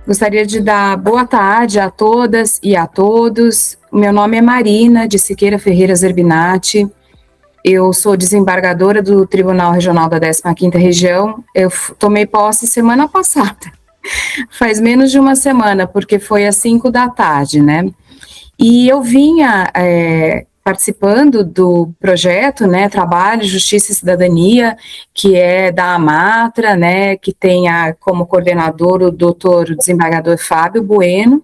Gostaria de dar boa tarde a todas e a todos. Meu nome é Marina de Siqueira Ferreira Zerbinati. Eu sou desembargadora do Tribunal Regional da 15ª Região. Eu tomei posse semana passada, faz menos de uma semana, porque foi às 5 da tarde, né? E eu vinha participando do projeto, né, Trabalho, Justiça e Cidadania, que é da Amatra, né, que tem como coordenador o doutor desembargador Fábio Bueno,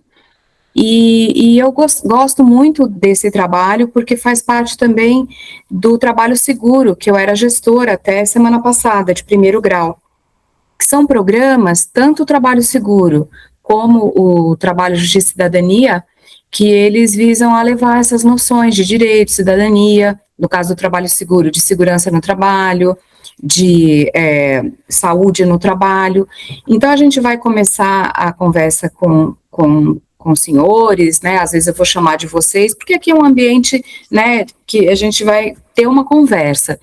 e eu gosto muito desse trabalho, porque faz parte também do trabalho seguro, que eu era gestora até semana passada, de 1º grau, que são programas, tanto o trabalho seguro, como o trabalho Justiça e Cidadania, que eles visam a levar essas noções de direito, cidadania, no caso do trabalho seguro, de segurança no trabalho, de saúde no trabalho. Então, a gente vai começar a conversa com os senhores, né, às vezes eu vou chamar de vocês, porque aqui é um ambiente, né, que a gente vai ter uma conversa.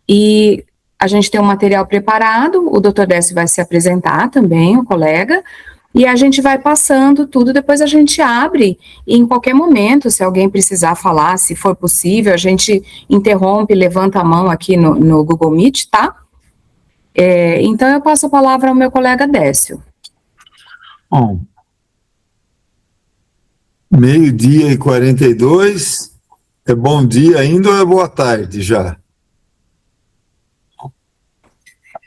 E a gente tem um material preparado, o doutor Décio vai se apresentar também, o colega, e a gente vai passando tudo, depois a gente abre, e em qualquer momento, se alguém precisar falar, se for possível, a gente interrompe, levanta a mão aqui no Google Meet, tá? Então eu passo a palavra ao meu colega Décio. Bom, 12h42, é bom dia ainda ou é boa tarde já?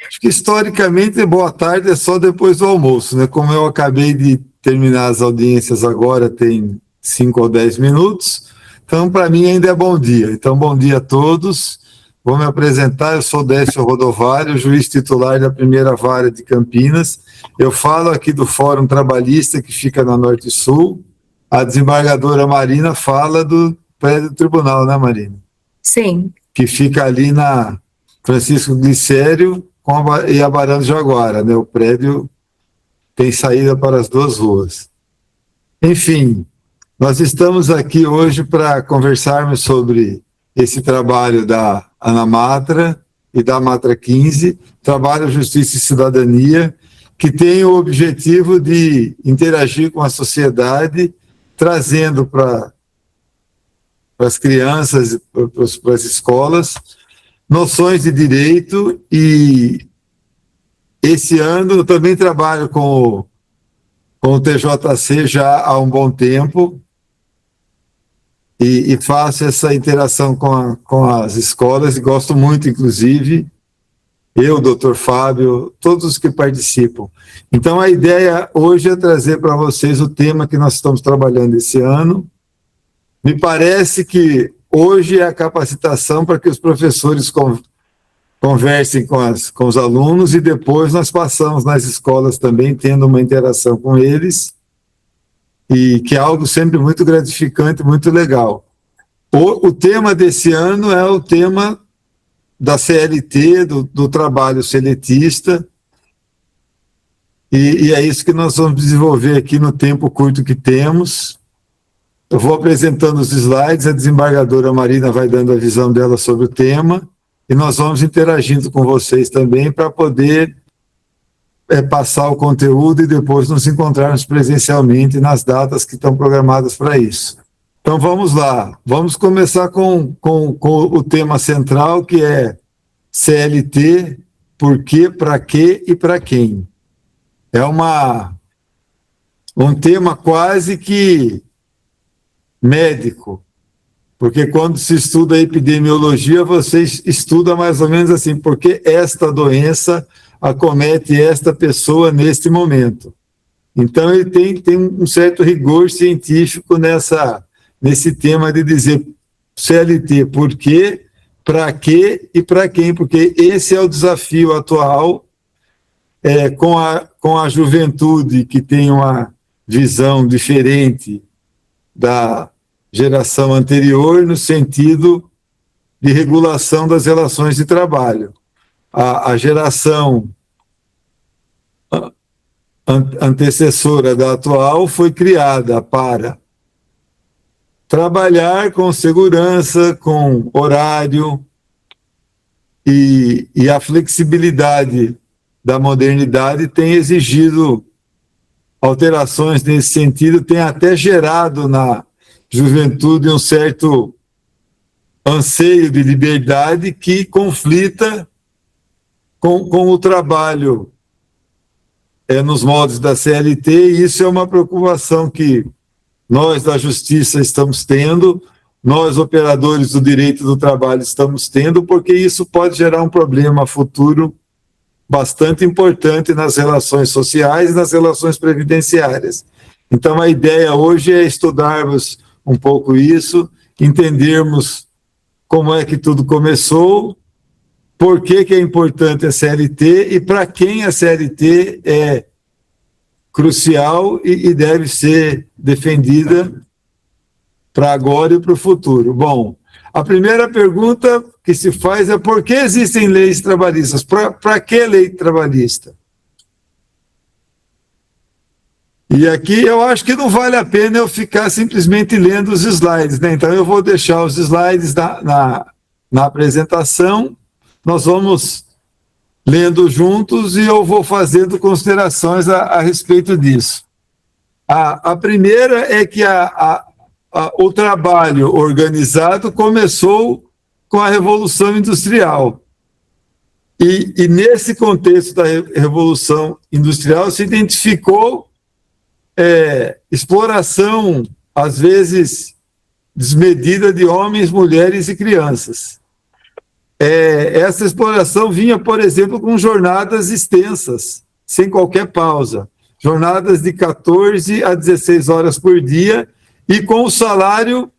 Acho que historicamente boa tarde é só depois do almoço, né? Como eu acabei de terminar as audiências agora, tem 5 ou 10 minutos, então para mim ainda é bom dia. Então bom dia a todos, vou me apresentar, eu sou Décio Rodovalho, juiz titular da 1ª Vara de Campinas, eu falo aqui do Fórum Trabalhista que fica na Norte e Sul, a desembargadora Marina fala do prédio do tribunal, né, Marina? Sim. Que fica ali na Francisco Glicério e a Barão de Jaguara, né? O prédio tem saída para as duas ruas. Enfim, nós estamos aqui hoje para conversarmos sobre esse trabalho da Anamatra e da Amatra 15, Trabalho, Justiça e Cidadania, que tem o objetivo de interagir com a sociedade, trazendo para as crianças, para as escolas, noções de direito. E esse ano eu também trabalho com o TJC já há um bom tempo e faço essa interação com as escolas e gosto muito, inclusive, eu, doutor Fábio, todos os que participam. Então a ideia hoje é trazer para vocês o tema que nós estamos trabalhando esse ano. Me parece que hoje é a capacitação para que os professores conversem com os alunos e depois nós passamos nas escolas também, tendo uma interação com eles, e que é algo sempre muito gratificante, muito legal. O tema desse ano é o tema da CLT, do trabalho seletista, e é isso que nós vamos desenvolver aqui no tempo curto que temos. Eu vou apresentando os slides, a desembargadora Marina vai dando a visão dela sobre o tema, e nós vamos interagindo com vocês também para poder passar o conteúdo e depois nos encontrarmos presencialmente nas datas que estão programadas para isso. Então vamos lá, vamos começar com o tema central, que é CLT, por quê, para quê e para quem. É um tema quase que médico, porque quando se estuda a epidemiologia, você estuda mais ou menos assim, porque esta doença acomete esta pessoa neste momento. Então, ele tem um certo rigor científico nesse tema de dizer CLT, por quê, para quê e para quem, porque esse é o desafio atual, com a juventude que tem uma visão diferente da geração anterior, no sentido de regulação das relações de trabalho. A geração antecessora da atual foi criada para trabalhar com segurança, com horário, e a flexibilidade da modernidade tem exigido alterações nesse sentido têm até gerado na juventude um certo anseio de liberdade que conflita com o trabalho nos moldes da CLT, e isso é uma preocupação que nós da Justiça estamos tendo, nós operadores do direito do trabalho estamos tendo, porque isso pode gerar um problema futuro bastante importante nas relações sociais e nas relações previdenciárias. Então, a ideia hoje é estudarmos um pouco isso, entendermos como é que tudo começou, por que é importante a CLT e para quem a CLT é crucial e deve ser defendida para agora e para o futuro. Bom, a primeira pergunta que se faz é por que existem leis trabalhistas? Para que lei trabalhista? E aqui eu acho que não vale a pena eu ficar simplesmente lendo os slides, né? Então eu vou deixar os slides na apresentação, nós vamos lendo juntos e eu vou fazendo considerações a respeito disso. A primeira é que o trabalho organizado começou com a Revolução Industrial. E nesse contexto da Revolução Industrial se identificou exploração, às vezes desmedida, de homens, mulheres e crianças. Essa exploração vinha, por exemplo, com jornadas extensas, sem qualquer pausa. Jornadas de 14 a 16 horas por dia e com o salário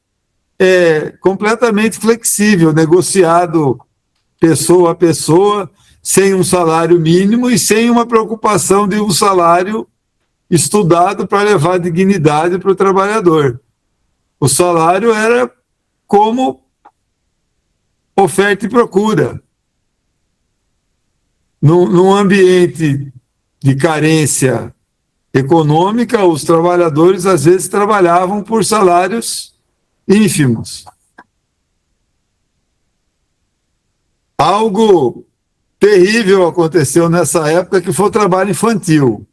completamente flexível, negociado pessoa a pessoa, sem um salário mínimo e sem uma preocupação de um salário estudado para levar dignidade para o trabalhador. O salário era como oferta e procura. Num ambiente de carência econômica, os trabalhadores às vezes trabalhavam por salários ínfimos. Algo terrível aconteceu nessa época, que foi o trabalho infantil.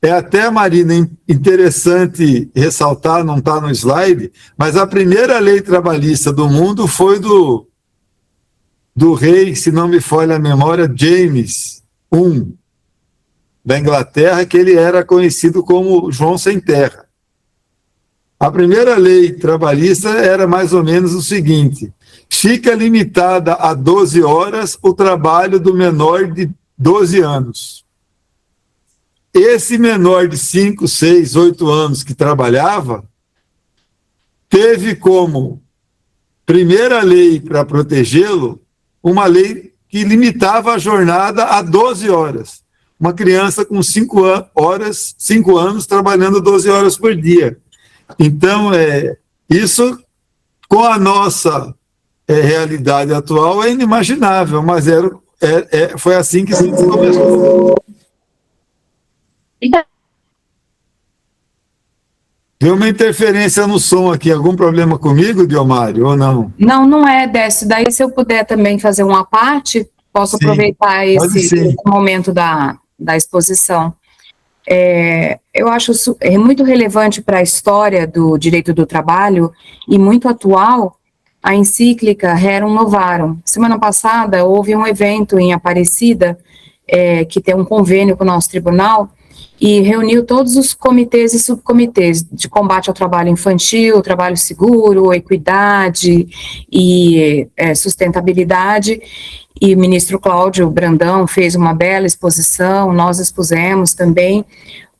É até, Marina, interessante ressaltar, não está no slide, mas a primeira lei trabalhista do mundo foi do rei, se não me falha a memória, James I, da Inglaterra, que ele era conhecido como João Sem Terra. A primeira lei trabalhista era mais ou menos o seguinte: fica limitada a 12 horas o trabalho do menor de 12 anos. Esse menor de 5, 6, 8 anos que trabalhava, teve como primeira lei para protegê-lo uma lei que limitava a jornada a 12 horas. Uma criança com 5 anos trabalhando 12 horas por dia. Então, isso, com a nossa realidade atual, é inimaginável, mas foi assim que se começou. Deu uma interferência no som aqui. Algum problema comigo, Diomário, ou não? Não, não é, Décio. Daí, se eu puder também fazer uma parte, posso aproveitar esse momento da exposição. Eu acho muito relevante para a história do direito do trabalho e muito atual a encíclica Rerum Novarum. Semana passada houve um evento em Aparecida, que tem um convênio com o nosso tribunal, e reuniu todos os comitês e subcomitês de combate ao trabalho infantil, trabalho seguro, equidade e sustentabilidade. E o ministro Cláudio Brandão fez uma bela exposição, nós expusemos também,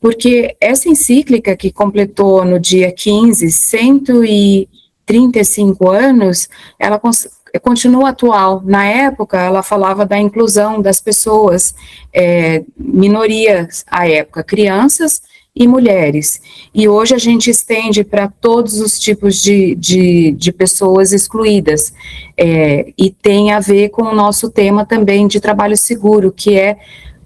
porque essa encíclica, que completou no dia 15, 135 anos, ela continua atual. Na época, ela falava da inclusão das pessoas, minorias à época, crianças e mulheres. E hoje a gente estende para todos os tipos de pessoas excluídas. E tem a ver com o nosso tema também de trabalho seguro, que é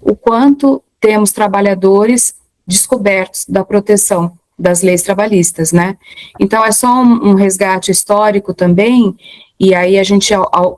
o quanto temos trabalhadores descobertos da proteção das leis trabalhistas, né? Então, é só um resgate histórico também, E aí a gente,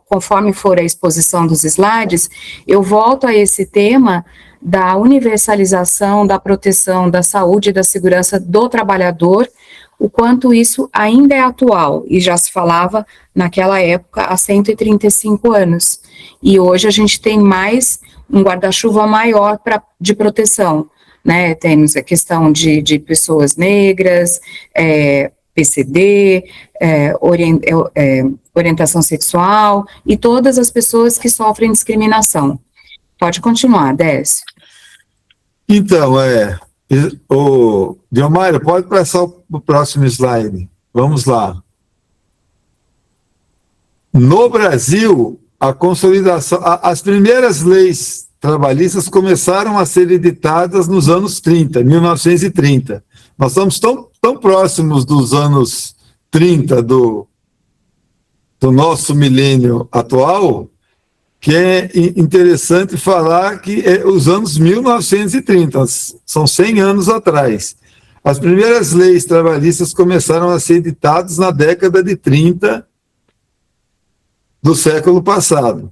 conforme for a exposição dos slides, eu volto a esse tema da universalização, da proteção, da saúde e da segurança do trabalhador, o quanto isso ainda é atual, e já se falava naquela época há 135 anos. E hoje a gente tem mais um guarda-chuva maior de proteção, né? Temos a questão de pessoas negras, PCD, orientação sexual, e todas as pessoas que sofrem discriminação. Pode continuar, Décio. Então, o Diomário, pode passar o próximo slide. Vamos lá. No Brasil, a consolidação, as primeiras leis trabalhistas começaram a ser editadas nos anos 30, 1930. Nós estamos tão próximos dos anos 30 do nosso milênio atual, que é interessante falar que os anos 1930, são 100 anos atrás. As primeiras leis trabalhistas começaram a ser editadas na década de 30 do século passado.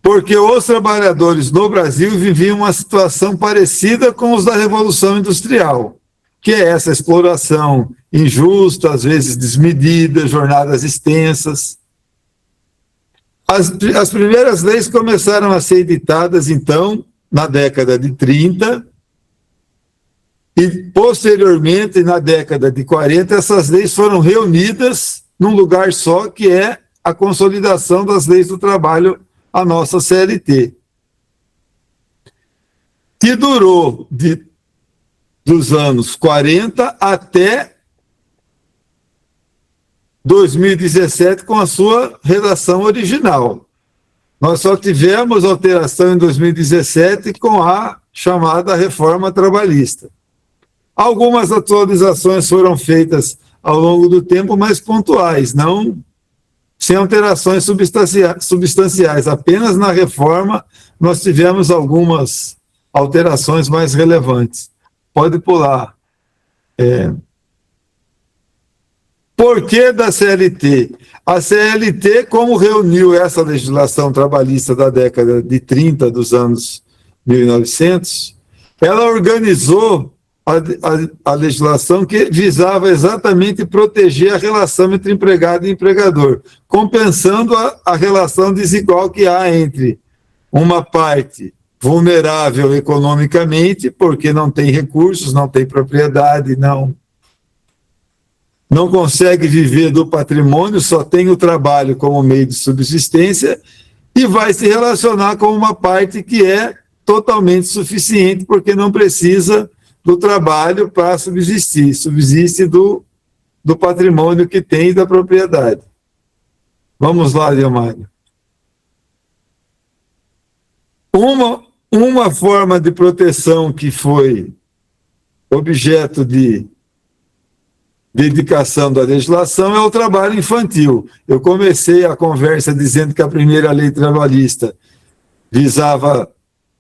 Porque os trabalhadores no Brasil viviam uma situação parecida com os da Revolução Industrial, que é essa exploração injusta, às vezes desmedida, jornadas extensas. As primeiras leis começaram a ser editadas, então, na década de 30, e, posteriormente, na década de 40, essas leis foram reunidas num lugar só, que é a consolidação das leis do trabalho, a nossa CLT, que durou dos anos 40 até 2017 com a sua redação original. Nós só tivemos alteração em 2017 com a chamada reforma trabalhista. Algumas atualizações foram feitas ao longo do tempo, mas pontuais, não sem alterações substanciais. Apenas na reforma nós tivemos algumas alterações mais relevantes. Pode pular. Por que da CLT? A CLT, como reuniu essa legislação trabalhista da década de 30, dos anos 1900, ela organizou a legislação que visava exatamente proteger a relação entre empregado e empregador, compensando a relação desigual que há entre uma parte vulnerável economicamente, porque não tem recursos, não tem propriedade, não consegue viver do patrimônio, só tem o trabalho como meio de subsistência, e vai se relacionar com uma parte que é totalmente suficiente, porque não precisa do trabalho para subsistir, subsiste do patrimônio que tem e da propriedade. Vamos lá, Leomário. Uma forma de proteção que foi objeto de dedicação da legislação é o trabalho infantil. Eu comecei a conversa dizendo que a primeira lei trabalhista visava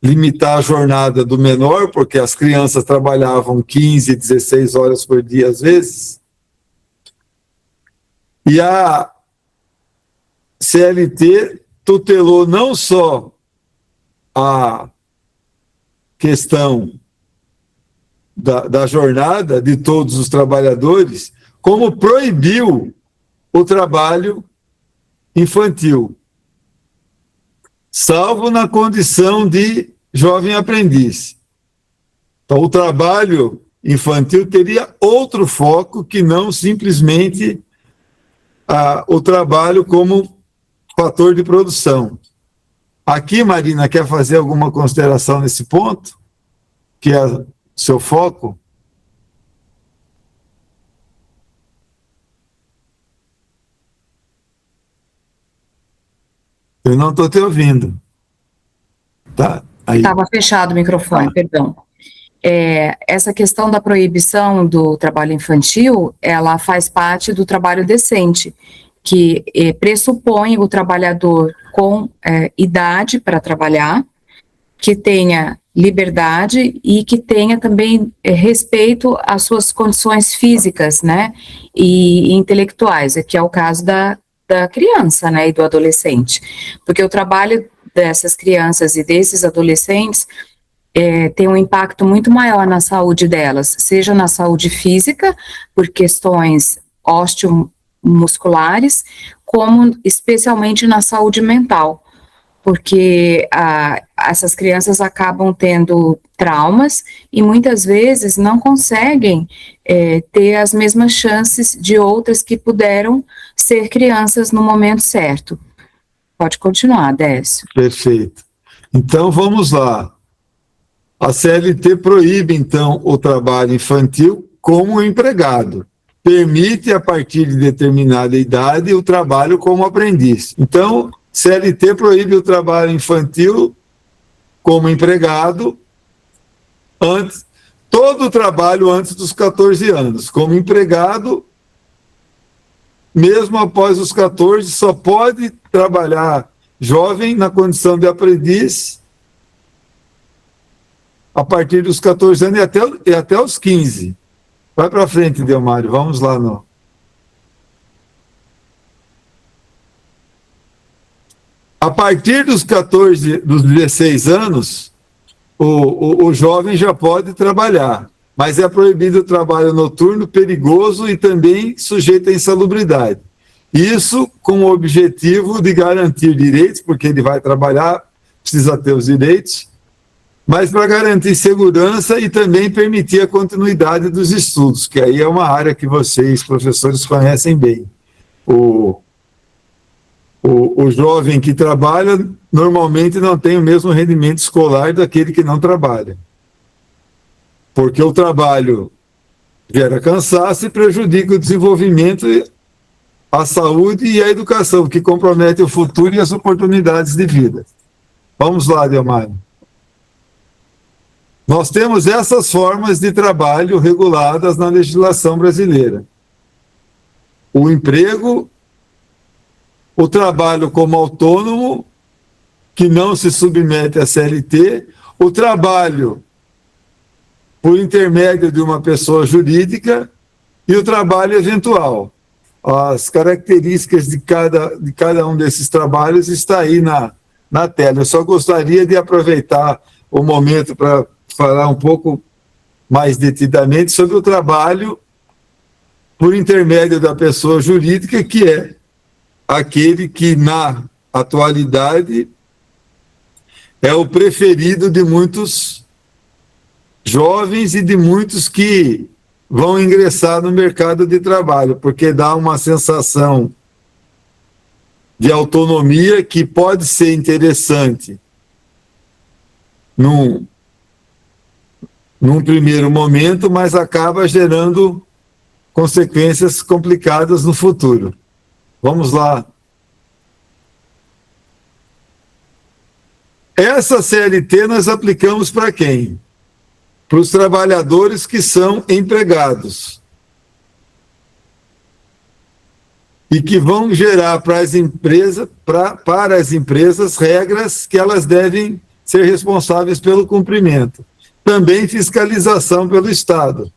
limitar a jornada do menor, porque as crianças trabalhavam 15, 16 horas por dia às vezes. E a CLT tutelou não só a questão da jornada de todos os trabalhadores, como proibiu o trabalho infantil, salvo na condição de jovem aprendiz. Então, o trabalho infantil teria outro foco que não simplesmente o trabalho como fator de produção. Aqui, Marina, quer fazer alguma consideração nesse ponto? Que é seu foco? Eu não estou te ouvindo. Tá, aí. Estava fechado o microfone, perdão. Essa questão da proibição do trabalho infantil, ela faz parte do trabalho decente, que pressupõe o trabalhador com idade para trabalhar, que tenha liberdade e que tenha também respeito às suas condições físicas, né, e intelectuais, que é o caso da criança, né, e do adolescente, porque o trabalho dessas crianças e desses adolescentes tem um impacto muito maior na saúde delas, seja na saúde física, por questões osteomusculares, como especialmente na saúde mental, porque essas crianças acabam tendo traumas e muitas vezes não conseguem ter as mesmas chances de outras que puderam ser crianças no momento certo. Pode continuar, Décio. Perfeito. Então, vamos lá. A CLT proíbe, então, o trabalho infantil como empregado. Permite, a partir de determinada idade, o trabalho como aprendiz. Então, CLT proíbe o trabalho infantil como empregado, todo o trabalho antes dos 14 anos. Como empregado, mesmo após os 14, só pode trabalhar jovem na condição de aprendiz a partir dos 14 anos e até os 15. Vai para frente, Delmário, vamos lá. A partir dos 16 anos, o jovem já pode trabalhar, mas é proibido o trabalho noturno, perigoso e também sujeito à insalubridade. Isso com o objetivo de garantir direitos, porque ele vai trabalhar, precisa ter os direitos, mas para garantir segurança e também permitir a continuidade dos estudos, que aí é uma área que vocês, professores, conhecem bem. O jovem que trabalha normalmente não tem o mesmo rendimento escolar daquele que não trabalha. Porque o trabalho gera cansaço e prejudica o desenvolvimento, a saúde e a educação, que compromete o futuro e as oportunidades de vida. Vamos lá, Delmário. Nós temos essas formas de trabalho reguladas na legislação brasileira. O emprego, o trabalho como autônomo, que não se submete à CLT, o trabalho por intermédio de uma pessoa jurídica e o trabalho eventual. As características de cada um desses trabalhos está aí na tela. Eu só gostaria de aproveitar o momento para falar um pouco mais detidamente sobre o trabalho por intermédio da pessoa jurídica, que é aquele que, na atualidade, é o preferido de muitos jovens e de muitos que vão ingressar no mercado de trabalho, porque dá uma sensação de autonomia que pode ser interessante num primeiro momento, mas acaba gerando consequências complicadas no futuro. Vamos lá. Essa CLT nós aplicamos para quem? Para os trabalhadores que são empregados e que vão gerar para as empresas regras que elas devem ser responsáveis pelo cumprimento. Também fiscalização pelo Estado,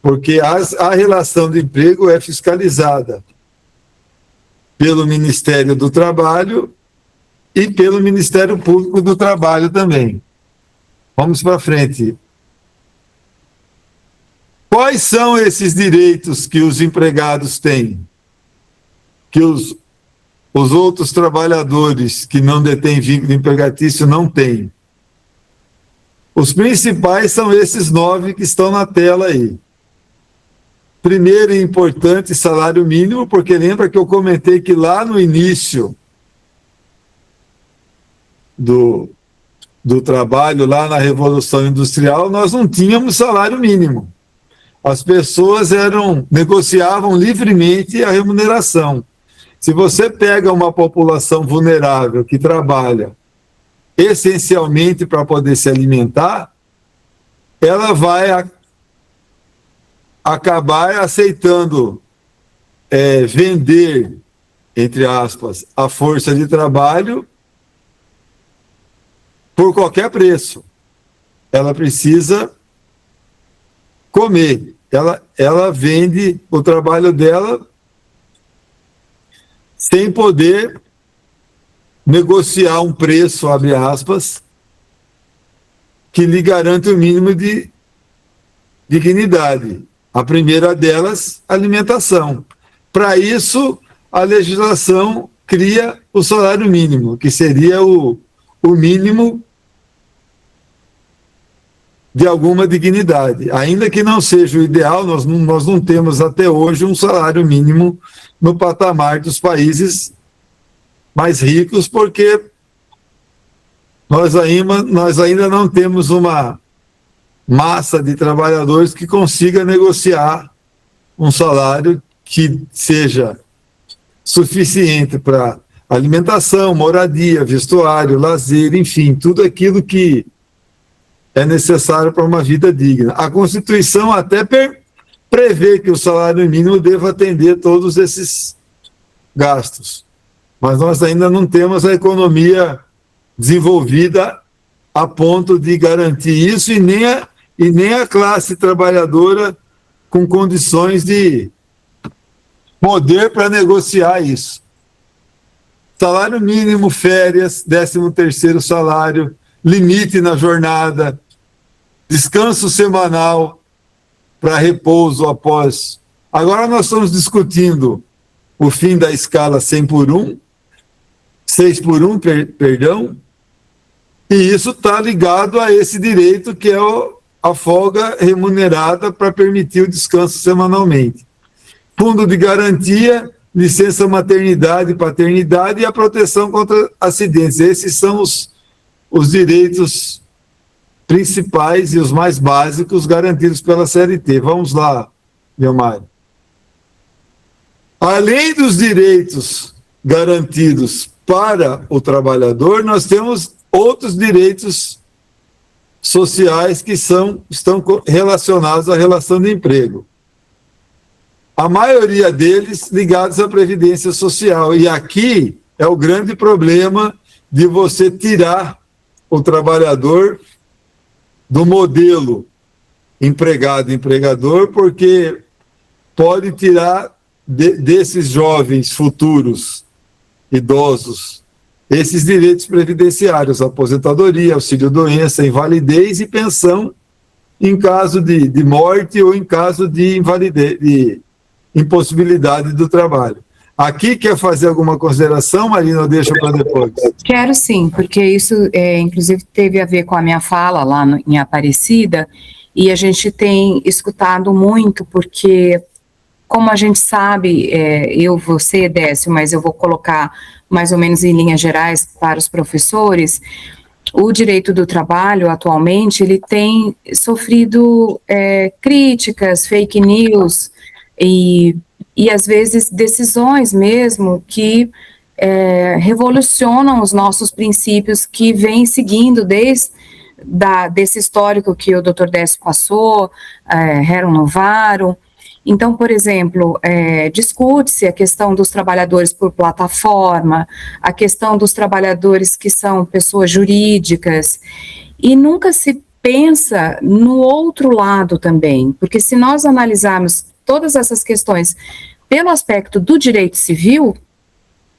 porque a relação de emprego é fiscalizada pelo Ministério do Trabalho e pelo Ministério Público do Trabalho também. Vamos para frente. Quais são esses direitos que os empregados têm? Que os outros trabalhadores que não detêm vínculo empregatício não têm? Os principais são esses 9 que estão na tela aí. Primeiro e importante, salário mínimo, porque lembra que eu comentei que lá no início do trabalho, lá na Revolução Industrial, nós não tínhamos salário mínimo. As pessoas negociavam livremente a remuneração. Se você pega uma população vulnerável que trabalha essencialmente para poder se alimentar, ela vai acabar aceitando vender, entre aspas, a força de trabalho por qualquer preço. Ela precisa comer. Ela vende o trabalho dela sem poder negociar um preço, abre aspas, que lhe garante o mínimo de dignidade. A primeira delas, alimentação. Para isso, a legislação cria o salário mínimo, que seria o mínimo de alguma dignidade. Ainda que não seja o ideal, nós não temos até hoje um salário mínimo no patamar dos países mais ricos, porque nós ainda não temos uma massa de trabalhadores que consiga negociar um salário que seja suficiente para alimentação, moradia, vestuário, lazer, enfim, tudo aquilo que é necessário para uma vida digna. A Constituição até prevê que o salário mínimo deva atender todos esses gastos, mas nós ainda não temos a economia desenvolvida a ponto de garantir isso e nem a classe trabalhadora com condições de poder para negociar isso. Salário mínimo, férias, 13º salário, limite na jornada, descanso semanal para repouso após. Agora nós estamos discutindo o fim da escala 6 por 1, perdão, e isso está ligado a esse direito que é a folga remunerada para permitir o descanso semanalmente. Fundo de garantia, licença maternidade e paternidade e a proteção contra acidentes. Esses são os direitos principais e os mais básicos garantidos pela CLT. Vamos lá, Leomar. Além dos direitos garantidos para o trabalhador, nós temos outros direitos sociais que estão relacionados à relação de emprego. A maioria deles ligados à Previdência Social. E aqui é o grande problema de você tirar o trabalhador do modelo empregado-empregador, porque pode tirar desses jovens futuros idosos esses direitos previdenciários, aposentadoria, auxílio-doença, invalidez e pensão em caso de morte ou em caso de invalidez, de impossibilidade do trabalho. Aqui quer fazer alguma consideração, Marina, ou deixa para depois? Quero sim, porque isso, inclusive, teve a ver com a minha fala lá em Aparecida, e a gente tem escutado muito, porque, como a gente sabe, você, Décio, mas eu vou colocar mais ou menos em linhas gerais para os professores, o direito do trabalho, atualmente, ele tem sofrido críticas, fake news, e às vezes decisões mesmo que revolucionam os nossos princípios que vêm seguindo desde desse histórico que o Dr. Décio passou, rerum novarum. Então, por exemplo, discute-se a questão dos trabalhadores por plataforma, a questão dos trabalhadores que são pessoas jurídicas, e nunca se pensa no outro lado também, porque se nós analisarmos todas essas questões pelo aspecto do direito civil,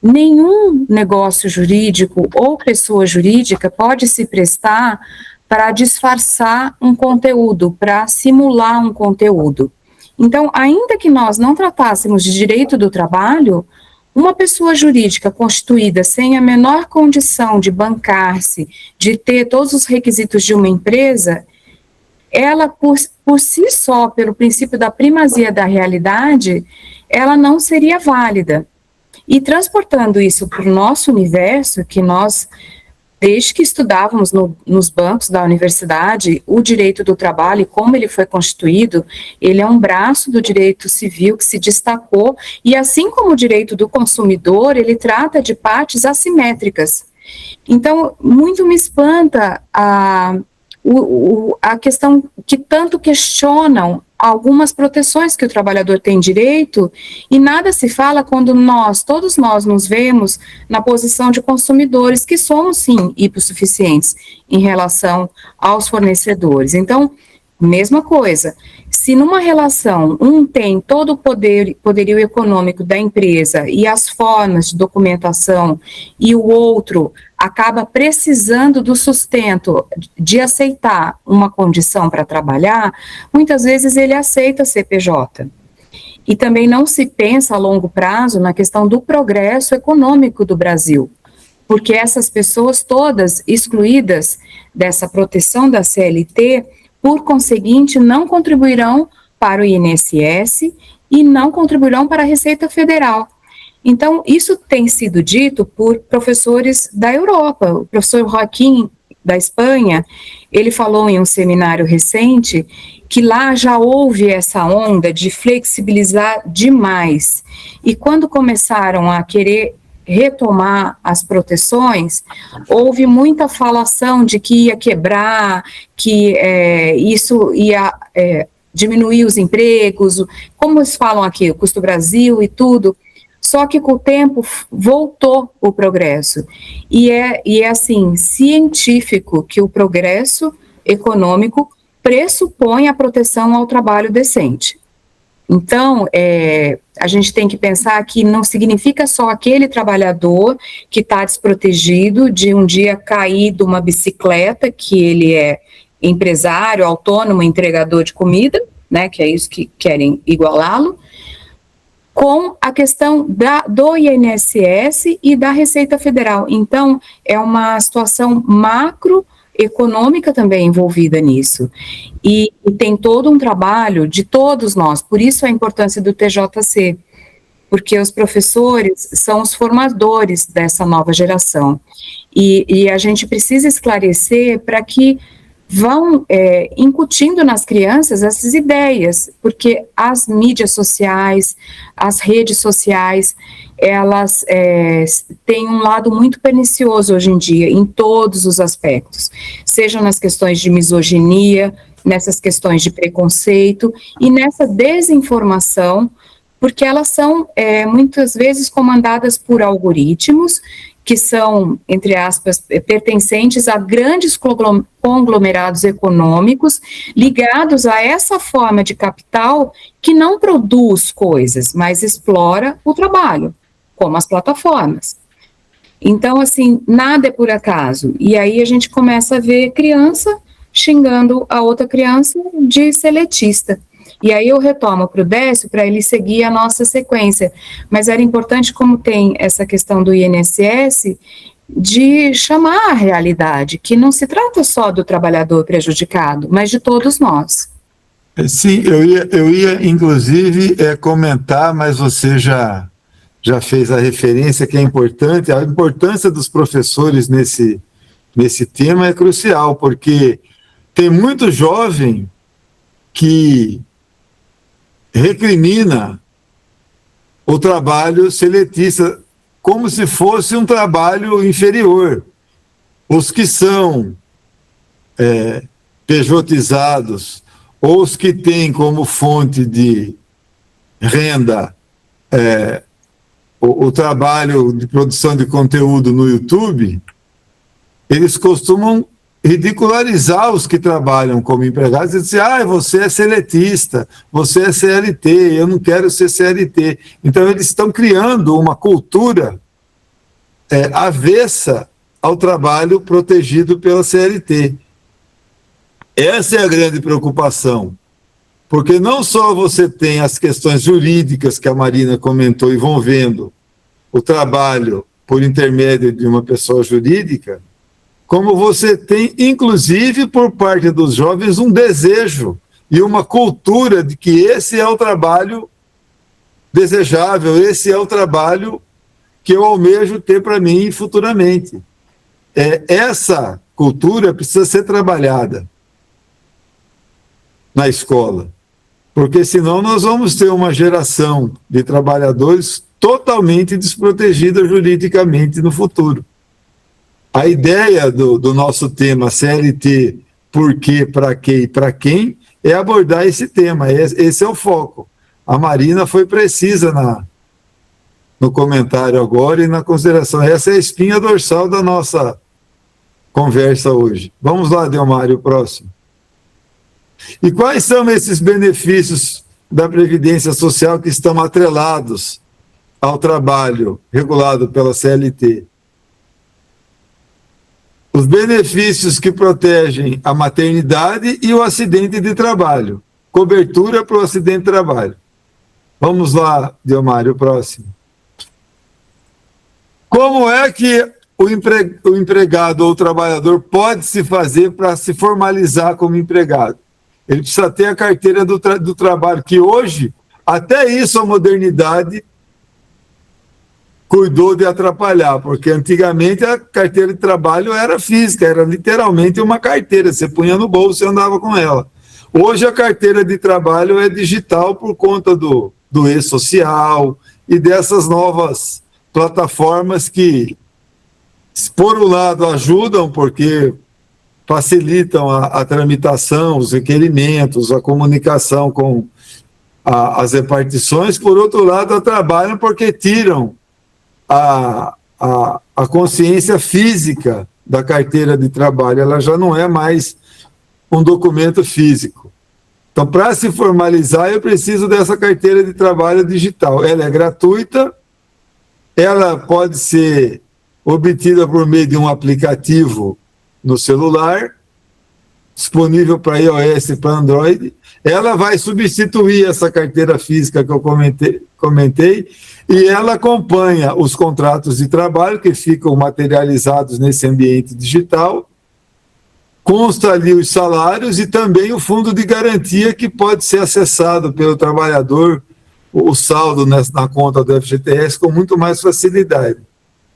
nenhum negócio jurídico ou pessoa jurídica pode se prestar para disfarçar um conteúdo, para simular um conteúdo. Então, ainda que nós não tratássemos de direito do trabalho, uma pessoa jurídica constituída sem a menor condição de bancar-se, de ter todos os requisitos de uma empresa, ela, por si só, pelo princípio da primazia da realidade, ela não seria válida. E transportando isso para o nosso universo, que nós, desde que estudávamos nos bancos da universidade, o direito do trabalho e como ele foi constituído, ele é um braço do direito civil que se destacou, e assim como o direito do consumidor, ele trata de partes assimétricas. Então, muito me espanta a questão que tanto questionam algumas proteções que o trabalhador tem direito, e nada se fala quando todos nós nos vemos na posição de consumidores, que somos sim hipossuficientes em relação aos fornecedores. Então, mesma coisa, se numa relação um tem todo o poderio econômico da empresa e as formas de documentação, e o outro acaba precisando do sustento de aceitar uma condição para trabalhar, muitas vezes ele aceita CPJ. E também não se pensa a longo prazo na questão do progresso econômico do Brasil, porque essas pessoas todas excluídas dessa proteção da CLT, por conseguinte, não contribuirão para o INSS e não contribuirão para a Receita Federal. Então, isso tem sido dito por professores da Europa. O professor Joaquim, da Espanha, ele falou em um seminário recente que lá já houve essa onda de flexibilizar demais. E quando começaram a querer retomar as proteções, houve muita falação de que ia quebrar, que isso ia diminuir os empregos, como eles falam aqui, o custo Brasil e tudo. Só que com o tempo voltou o progresso. E é assim, científico que o progresso econômico pressupõe a proteção ao trabalho decente. Então, a gente tem que pensar que não significa só aquele trabalhador que está desprotegido de um dia cair de uma bicicleta, que ele é empresário, autônomo, entregador de comida, né, que é isso que querem igualá-lo, com a questão do INSS e da Receita Federal. Então, é uma situação macroeconômica também envolvida nisso. E tem todo um trabalho de todos nós, por isso a importância do TJC, porque os professores são os formadores dessa nova geração. E a gente precisa esclarecer para que vão incutindo nas crianças essas ideias, porque as mídias sociais, as redes sociais, elas têm um lado muito pernicioso hoje em dia, em todos os aspectos, seja nas questões de misoginia, nessas questões de preconceito e nessa desinformação, porque elas são muitas vezes comandadas por algoritmos que são, entre aspas, pertencentes a grandes conglomerados econômicos ligados a essa forma de capital que não produz coisas, mas explora o trabalho, como as plataformas. Então, assim, nada é por acaso. E aí a gente começa a ver criança xingando a outra criança de seletista. E aí eu retomo para o Décio para ele seguir a nossa sequência. Mas era importante, como tem essa questão do INSS, de chamar a realidade, que não se trata só do trabalhador prejudicado, mas de todos nós. Sim, eu ia inclusive comentar, mas você já fez a referência que é importante. A importância dos professores nesse tema é crucial, porque tem muito jovem que recrimina o trabalho seletista como se fosse um trabalho inferior. Os que são pejotizados, ou os que têm como fonte de renda o trabalho de produção de conteúdo no YouTube, eles costumam ridicularizar os que trabalham como empregados e dizer, você é seletista, você é CLT, eu não quero ser CLT. Então, eles estão criando uma cultura avessa ao trabalho protegido pela CLT. Essa é a grande preocupação, porque não só você tem as questões jurídicas que a Marina comentou envolvendo o trabalho por intermédio de uma pessoa jurídica, como você tem, inclusive, por parte dos jovens, um desejo e uma cultura de que esse é o trabalho desejável, esse é o trabalho que eu almejo ter para mim futuramente. Essa cultura precisa ser trabalhada na escola, porque senão nós vamos ter uma geração de trabalhadores totalmente desprotegida juridicamente no futuro. A ideia do nosso tema CLT, por quê, para quê e para quem, é abordar esse tema. Esse é o foco. A Marina foi precisa no comentário agora e na consideração. Essa é a espinha dorsal da nossa conversa hoje. Vamos lá, Delmário, próximo. E quais são esses benefícios da Previdência Social que estão atrelados ao trabalho regulado pela CLT? Os benefícios que protegem a maternidade e o acidente de trabalho. Cobertura para o acidente de trabalho. Vamos lá, Delmário, próximo. Como é que o empregado ou o trabalhador pode se fazer para se formalizar como empregado? Ele precisa ter a carteira do trabalho, que hoje, até isso a modernidade cuidou de atrapalhar, porque antigamente a carteira de trabalho era física, era literalmente uma carteira, você punha no bolso e andava com ela. Hoje a carteira de trabalho é digital por conta do e-social e dessas novas plataformas que, por um lado, ajudam, porque facilitam a tramitação, os requerimentos, a comunicação com as repartições, por outro lado, atrapalham porque tiram a consciência física da carteira de trabalho, ela já não é mais um documento físico. Então, para se formalizar, eu preciso dessa carteira de trabalho digital. Ela é gratuita, ela pode ser obtida por meio de um aplicativo no celular, disponível para iOS e para Android. Ela vai substituir essa carteira física que eu comentei, e ela acompanha os contratos de trabalho que ficam materializados nesse ambiente digital, consta ali os salários e também o fundo de garantia que pode ser acessado pelo trabalhador, o saldo na conta do FGTS com muito mais facilidade.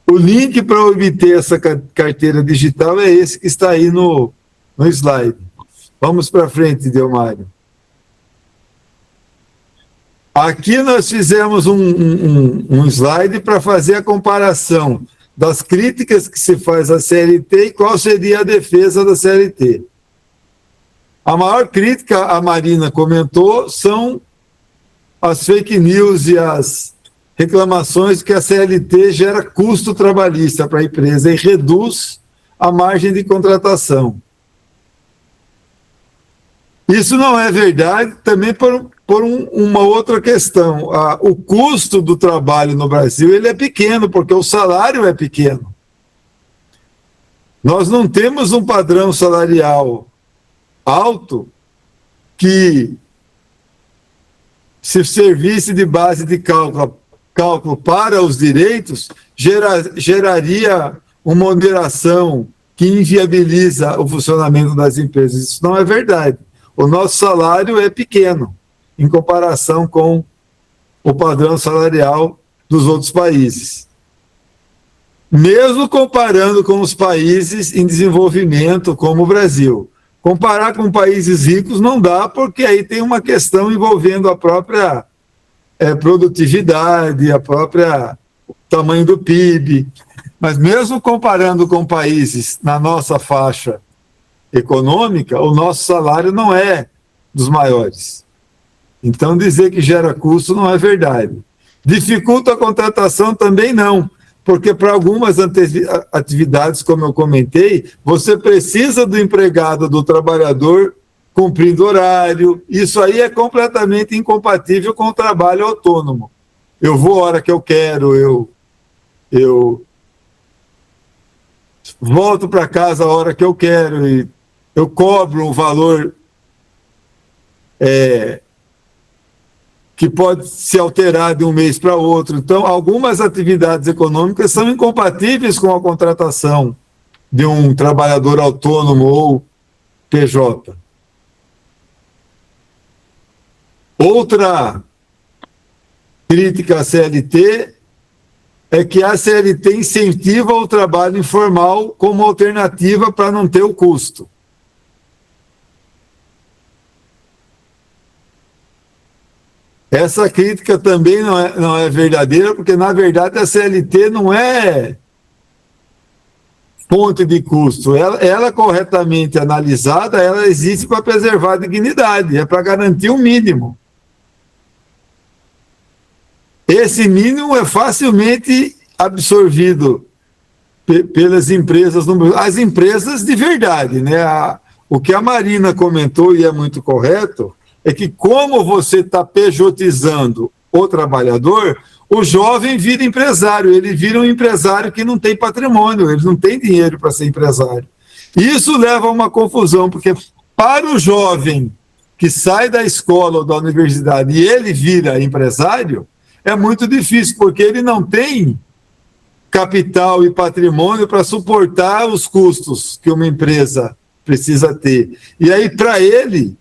O link para obter essa carteira digital é esse que está aí no slide. Vamos para frente, Delmário. Aqui nós fizemos um slide para fazer a comparação das críticas que se faz à CLT e qual seria a defesa da CLT. A maior crítica, a Marina comentou, são as fake news e as reclamações que a CLT gera custo trabalhista para a empresa e reduz a margem de contratação. Isso não é verdade também por uma outra questão. O custo do trabalho no Brasil ele é pequeno, porque o salário é pequeno. Nós não temos um padrão salarial alto que, se servisse de base de cálculo para os direitos, geraria uma oneração que inviabiliza o funcionamento das empresas. Isso não é verdade. O nosso salário é pequeno em comparação com o padrão salarial dos outros países. Mesmo comparando com os países em desenvolvimento, como o Brasil. Comparar com países ricos não dá, porque aí tem uma questão envolvendo a própria produtividade, a própria tamanho do PIB. Mas mesmo comparando com países na nossa faixa econômica, o nosso salário não é dos maiores. Então, dizer que gera custo não é verdade. Dificulta a contratação também não, porque para algumas atividades, como eu comentei, você precisa do empregado, do trabalhador, cumprindo horário. Isso aí é completamente incompatível com o trabalho autônomo. Eu vou a hora que eu quero, eu volto para casa a hora que eu quero, e eu cobro um valor que pode se alterar de um mês para outro. Então, algumas atividades econômicas são incompatíveis com a contratação de um trabalhador autônomo ou PJ. Outra crítica à CLT é que a CLT incentiva o trabalho informal como alternativa para não ter o custo. Essa crítica também não é verdadeira, porque, na verdade, a CLT não é fonte de custo. Ela corretamente analisada, ela existe para preservar a dignidade, é para garantir um mínimo. Esse mínimo é facilmente absorvido pelas empresas, as empresas de verdade, né? O que a Marina comentou, e é muito correto, é que como você está pejotizando o trabalhador, o jovem vira empresário, ele vira um empresário que não tem patrimônio, ele não tem dinheiro para ser empresário. Isso leva a uma confusão, porque para o jovem que sai da escola ou da universidade e ele vira empresário, é muito difícil, porque ele não tem capital e patrimônio para suportar os custos que uma empresa precisa ter. E aí, para ele,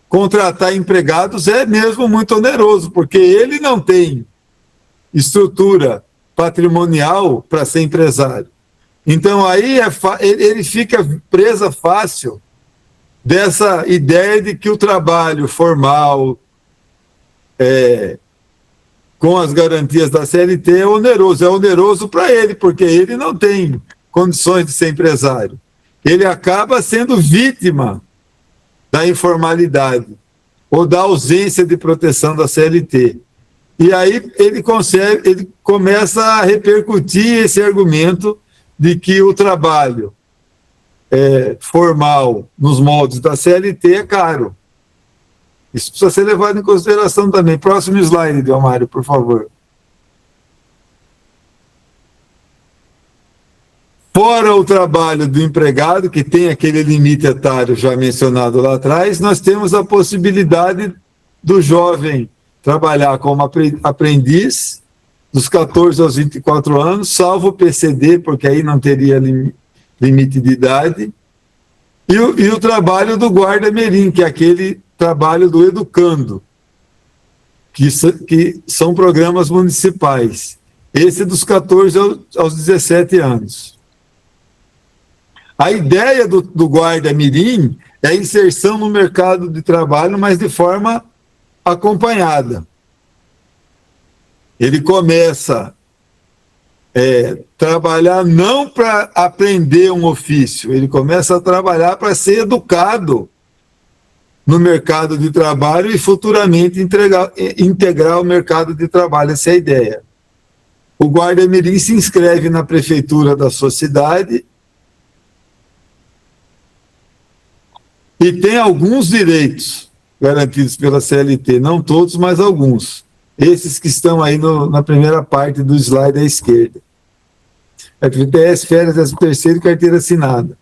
contratar empregados é mesmo muito oneroso, porque ele não tem estrutura patrimonial para ser empresário. Então, aí ele fica presa fácil dessa ideia de que o trabalho formal, com as garantias da CLT, é oneroso. É oneroso para ele, porque ele não tem condições de ser empresário. Ele acaba sendo vítima da informalidade ou da ausência de proteção da CLT. E aí ele começa a repercutir esse argumento de que o trabalho formal nos moldes da CLT é caro. Isso precisa ser levado em consideração também. Próximo slide, Delmário, por favor. Fora o trabalho do empregado, que tem aquele limite etário já mencionado lá atrás, nós temos a possibilidade do jovem trabalhar como aprendiz dos 14 aos 24 anos, salvo o PCD, porque aí não teria limite de idade, e o trabalho do guarda-mirim, que é aquele trabalho do educando, que são programas municipais. Esse dos 14 aos 17 anos. A ideia do guarda-mirim é a inserção no mercado de trabalho, mas de forma acompanhada. Ele começa a trabalhar não para aprender um ofício, ele começa a trabalhar para ser educado no mercado de trabalho e futuramente integrar o mercado de trabalho. Essa é a ideia. O guarda-mirim se inscreve na prefeitura da sua cidade e tem alguns direitos garantidos pela CLT, não todos, mas alguns. Esses que estão aí na primeira parte do slide à esquerda. FGTS, férias, 13º e carteira assinada.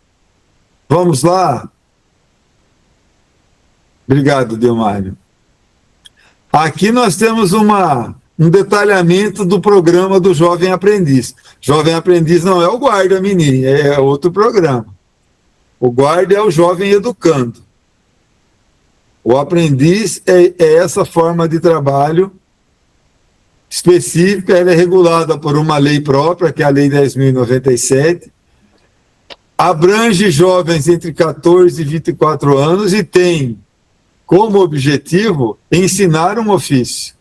Vamos lá? Obrigado, Delmário. Aqui nós temos um detalhamento do programa do Jovem Aprendiz. Jovem Aprendiz não é o guarda-mirim, é outro programa. O guarda é o jovem educando. O aprendiz é essa forma de trabalho específica, ela é regulada por uma lei própria, que é a Lei 10.097, abrange jovens entre 14 e 24 anos e tem como objetivo ensinar um ofício,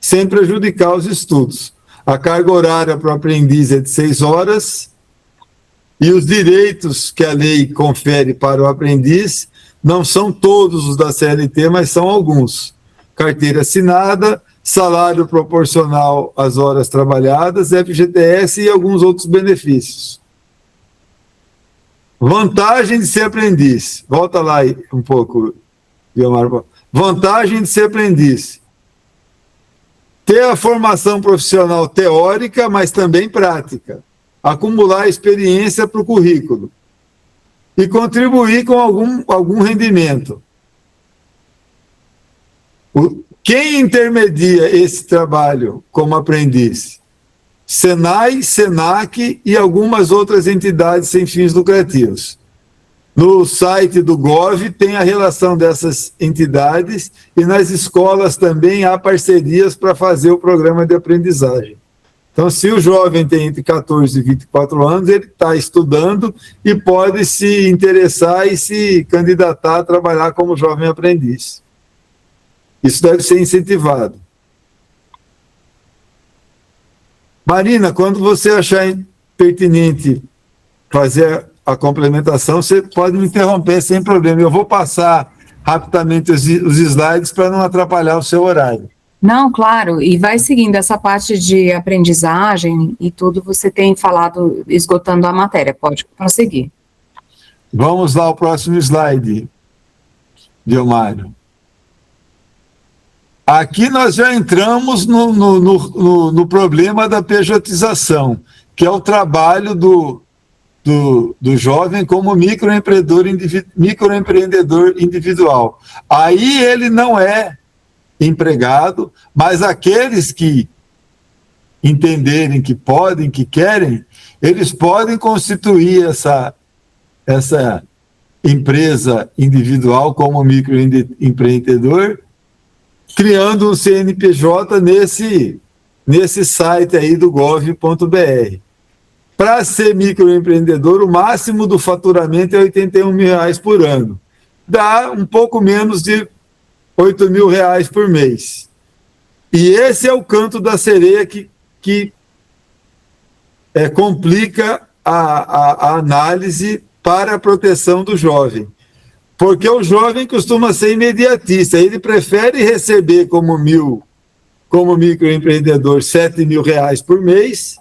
sem prejudicar os estudos. A carga horária para o aprendiz é de 6 horas e os direitos que a lei confere para o aprendiz não são todos os da CLT, mas são alguns. Carteira assinada, salário proporcional às horas trabalhadas, FGTS e alguns outros benefícios. Vantagem de ser aprendiz. Volta lá um pouco, Guilherme. Vantagem de ser aprendiz. Ter a formação profissional teórica, mas também prática. Acumular experiência para o currículo. E contribuir com algum rendimento. Quem intermedia esse trabalho como aprendiz? Senai, Senac e algumas outras entidades sem fins lucrativos. No site do Gov tem a relação dessas entidades e nas escolas também há parcerias para fazer o programa de aprendizagem. Então, se o jovem tem entre 14 e 24 anos, ele está estudando e pode se interessar e se candidatar a trabalhar como jovem aprendiz. Isso deve ser incentivado. Marina, quando você achar pertinente fazer a complementação, você pode me interromper sem problema. Eu vou passar rapidamente os slides para não atrapalhar o seu horário. Não, claro, e vai seguindo essa parte de aprendizagem e tudo, você tem falado, esgotando a matéria, pode prosseguir. Vamos lá ao próximo slide, Diomário. Aqui nós já entramos no problema da pejotização, que é o trabalho do jovem como microempreendedor individual. Aí ele não é empregado, mas aqueles que entenderem que podem, que querem, eles podem constituir essa empresa individual como microempreendedor, criando um CNPJ nesse site aí do gov.br. Para ser microempreendedor, o máximo do faturamento é R$81 mil por ano. Dá um pouco menos de R$8 mil por mês. E esse é o canto da sereia que complica a análise para a proteção do jovem. Porque o jovem costuma ser imediatista, ele prefere receber como microempreendedor R$7 mil por mês,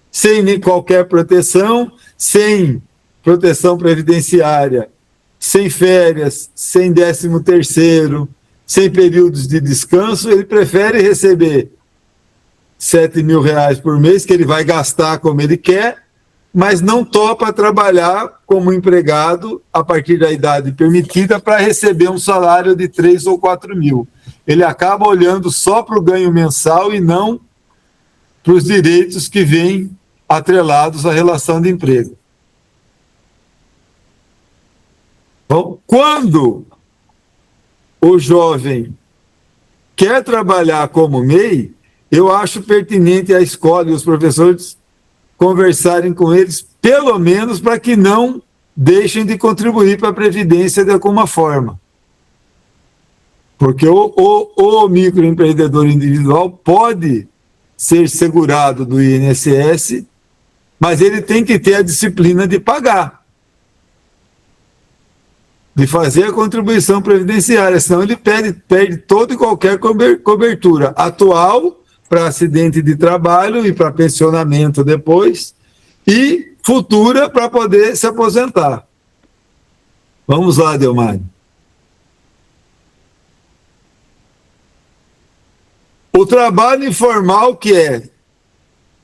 sem nem qualquer proteção, sem proteção previdenciária, sem férias, sem 13º, sem períodos de descanso, ele prefere receber R$7 mil por mês, que ele vai gastar como ele quer, mas não topa trabalhar como empregado a partir da idade permitida para receber um salário de 3 ou 4 mil. Ele acaba olhando só para o ganho mensal e não para os direitos que vêm atrelados à relação de emprego. Bom, quando o jovem quer trabalhar como MEI, eu acho pertinente a escola e os professores conversarem com eles, pelo menos para que não deixem de contribuir para a Previdência de alguma forma. Porque o microempreendedor individual pode ser segurado do INSS, mas ele tem que ter a disciplina de pagar, de fazer a contribuição previdenciária, senão ele perde toda e qualquer cobertura atual para acidente de trabalho e para pensionamento depois, e futura para poder se aposentar. Vamos lá, Delmar. O trabalho informal, que é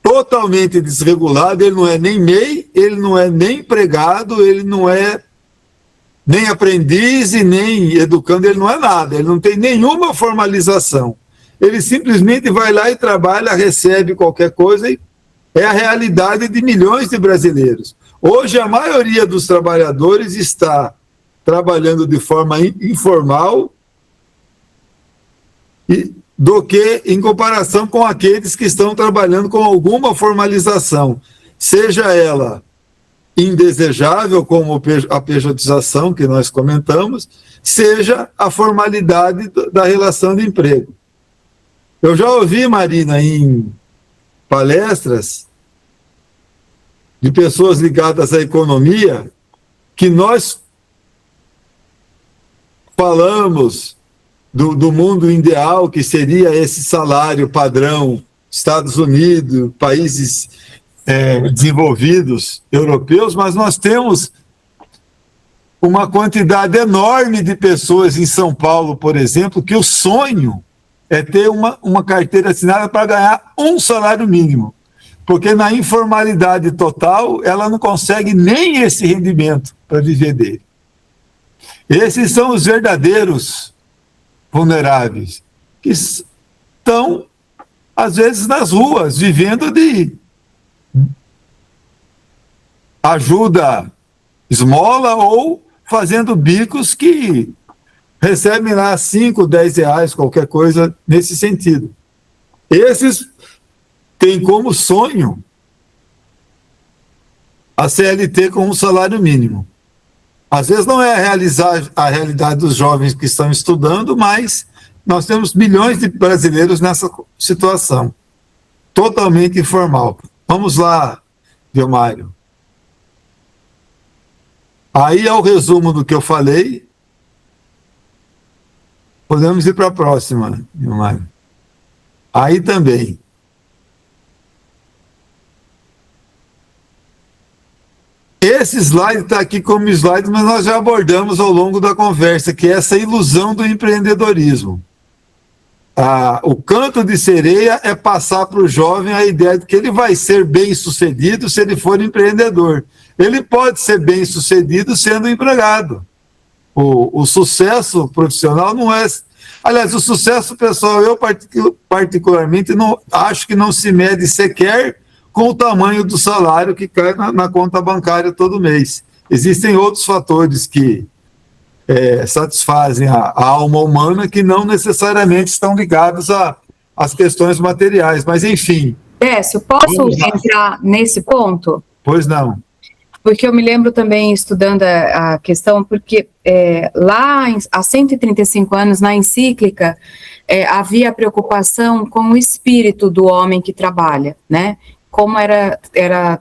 totalmente desregulado, ele não é nem MEI, ele não é nem empregado, ele não é nem aprendiz e nem educando, ele não é nada, ele não tem nenhuma formalização. Ele simplesmente vai lá e trabalha, recebe qualquer coisa, e é a realidade de milhões de brasileiros. Hoje, a maioria dos trabalhadores está trabalhando de forma informal do que em comparação com aqueles que estão trabalhando com alguma formalização, seja ela indesejável, como a pejotização que nós comentamos, seja a formalidade da relação de emprego. Eu já ouvi, Marina, em palestras de pessoas ligadas à economia, que nós falamos do mundo ideal, que seria esse salário padrão, Estados Unidos, países desenvolvidos, europeus, mas nós temos uma quantidade enorme de pessoas em São Paulo, por exemplo, que o sonho é ter uma carteira assinada para ganhar um salário mínimo, porque na informalidade total ela não consegue nem esse rendimento para viver dele. Esses são os verdadeiros vulneráveis, que estão, às vezes, nas ruas, vivendo de ajuda esmola ou fazendo bicos que recebem lá 5, 10 reais, qualquer coisa nesse sentido. Esses têm como sonho a CLT com um salário mínimo. Às vezes não é a realidade dos jovens que estão estudando, mas nós temos milhões de brasileiros nessa situação, totalmente informal. Vamos lá, Diomário. Aí é o resumo do que eu falei. Podemos ir para a próxima, Diomário. Aí também. Esse slide está aqui como slide, mas nós já abordamos ao longo da conversa, que é essa ilusão do empreendedorismo. O canto de sereia é passar para o jovem a ideia de que ele vai ser bem-sucedido se ele for empreendedor. Ele pode ser bem-sucedido sendo empregado. O sucesso profissional não é... Aliás, o sucesso pessoal, eu particularmente acho que não se mede sequer com o tamanho do salário que cai na conta bancária todo mês. Existem outros fatores que satisfazem a alma humana que não necessariamente estão ligados às questões materiais, mas enfim. Décio, posso entrar nesse ponto? Pois não. Porque eu me lembro também, estudando a questão, porque lá há 135 anos, na encíclica, havia preocupação com o espírito do homem que trabalha, né? Como era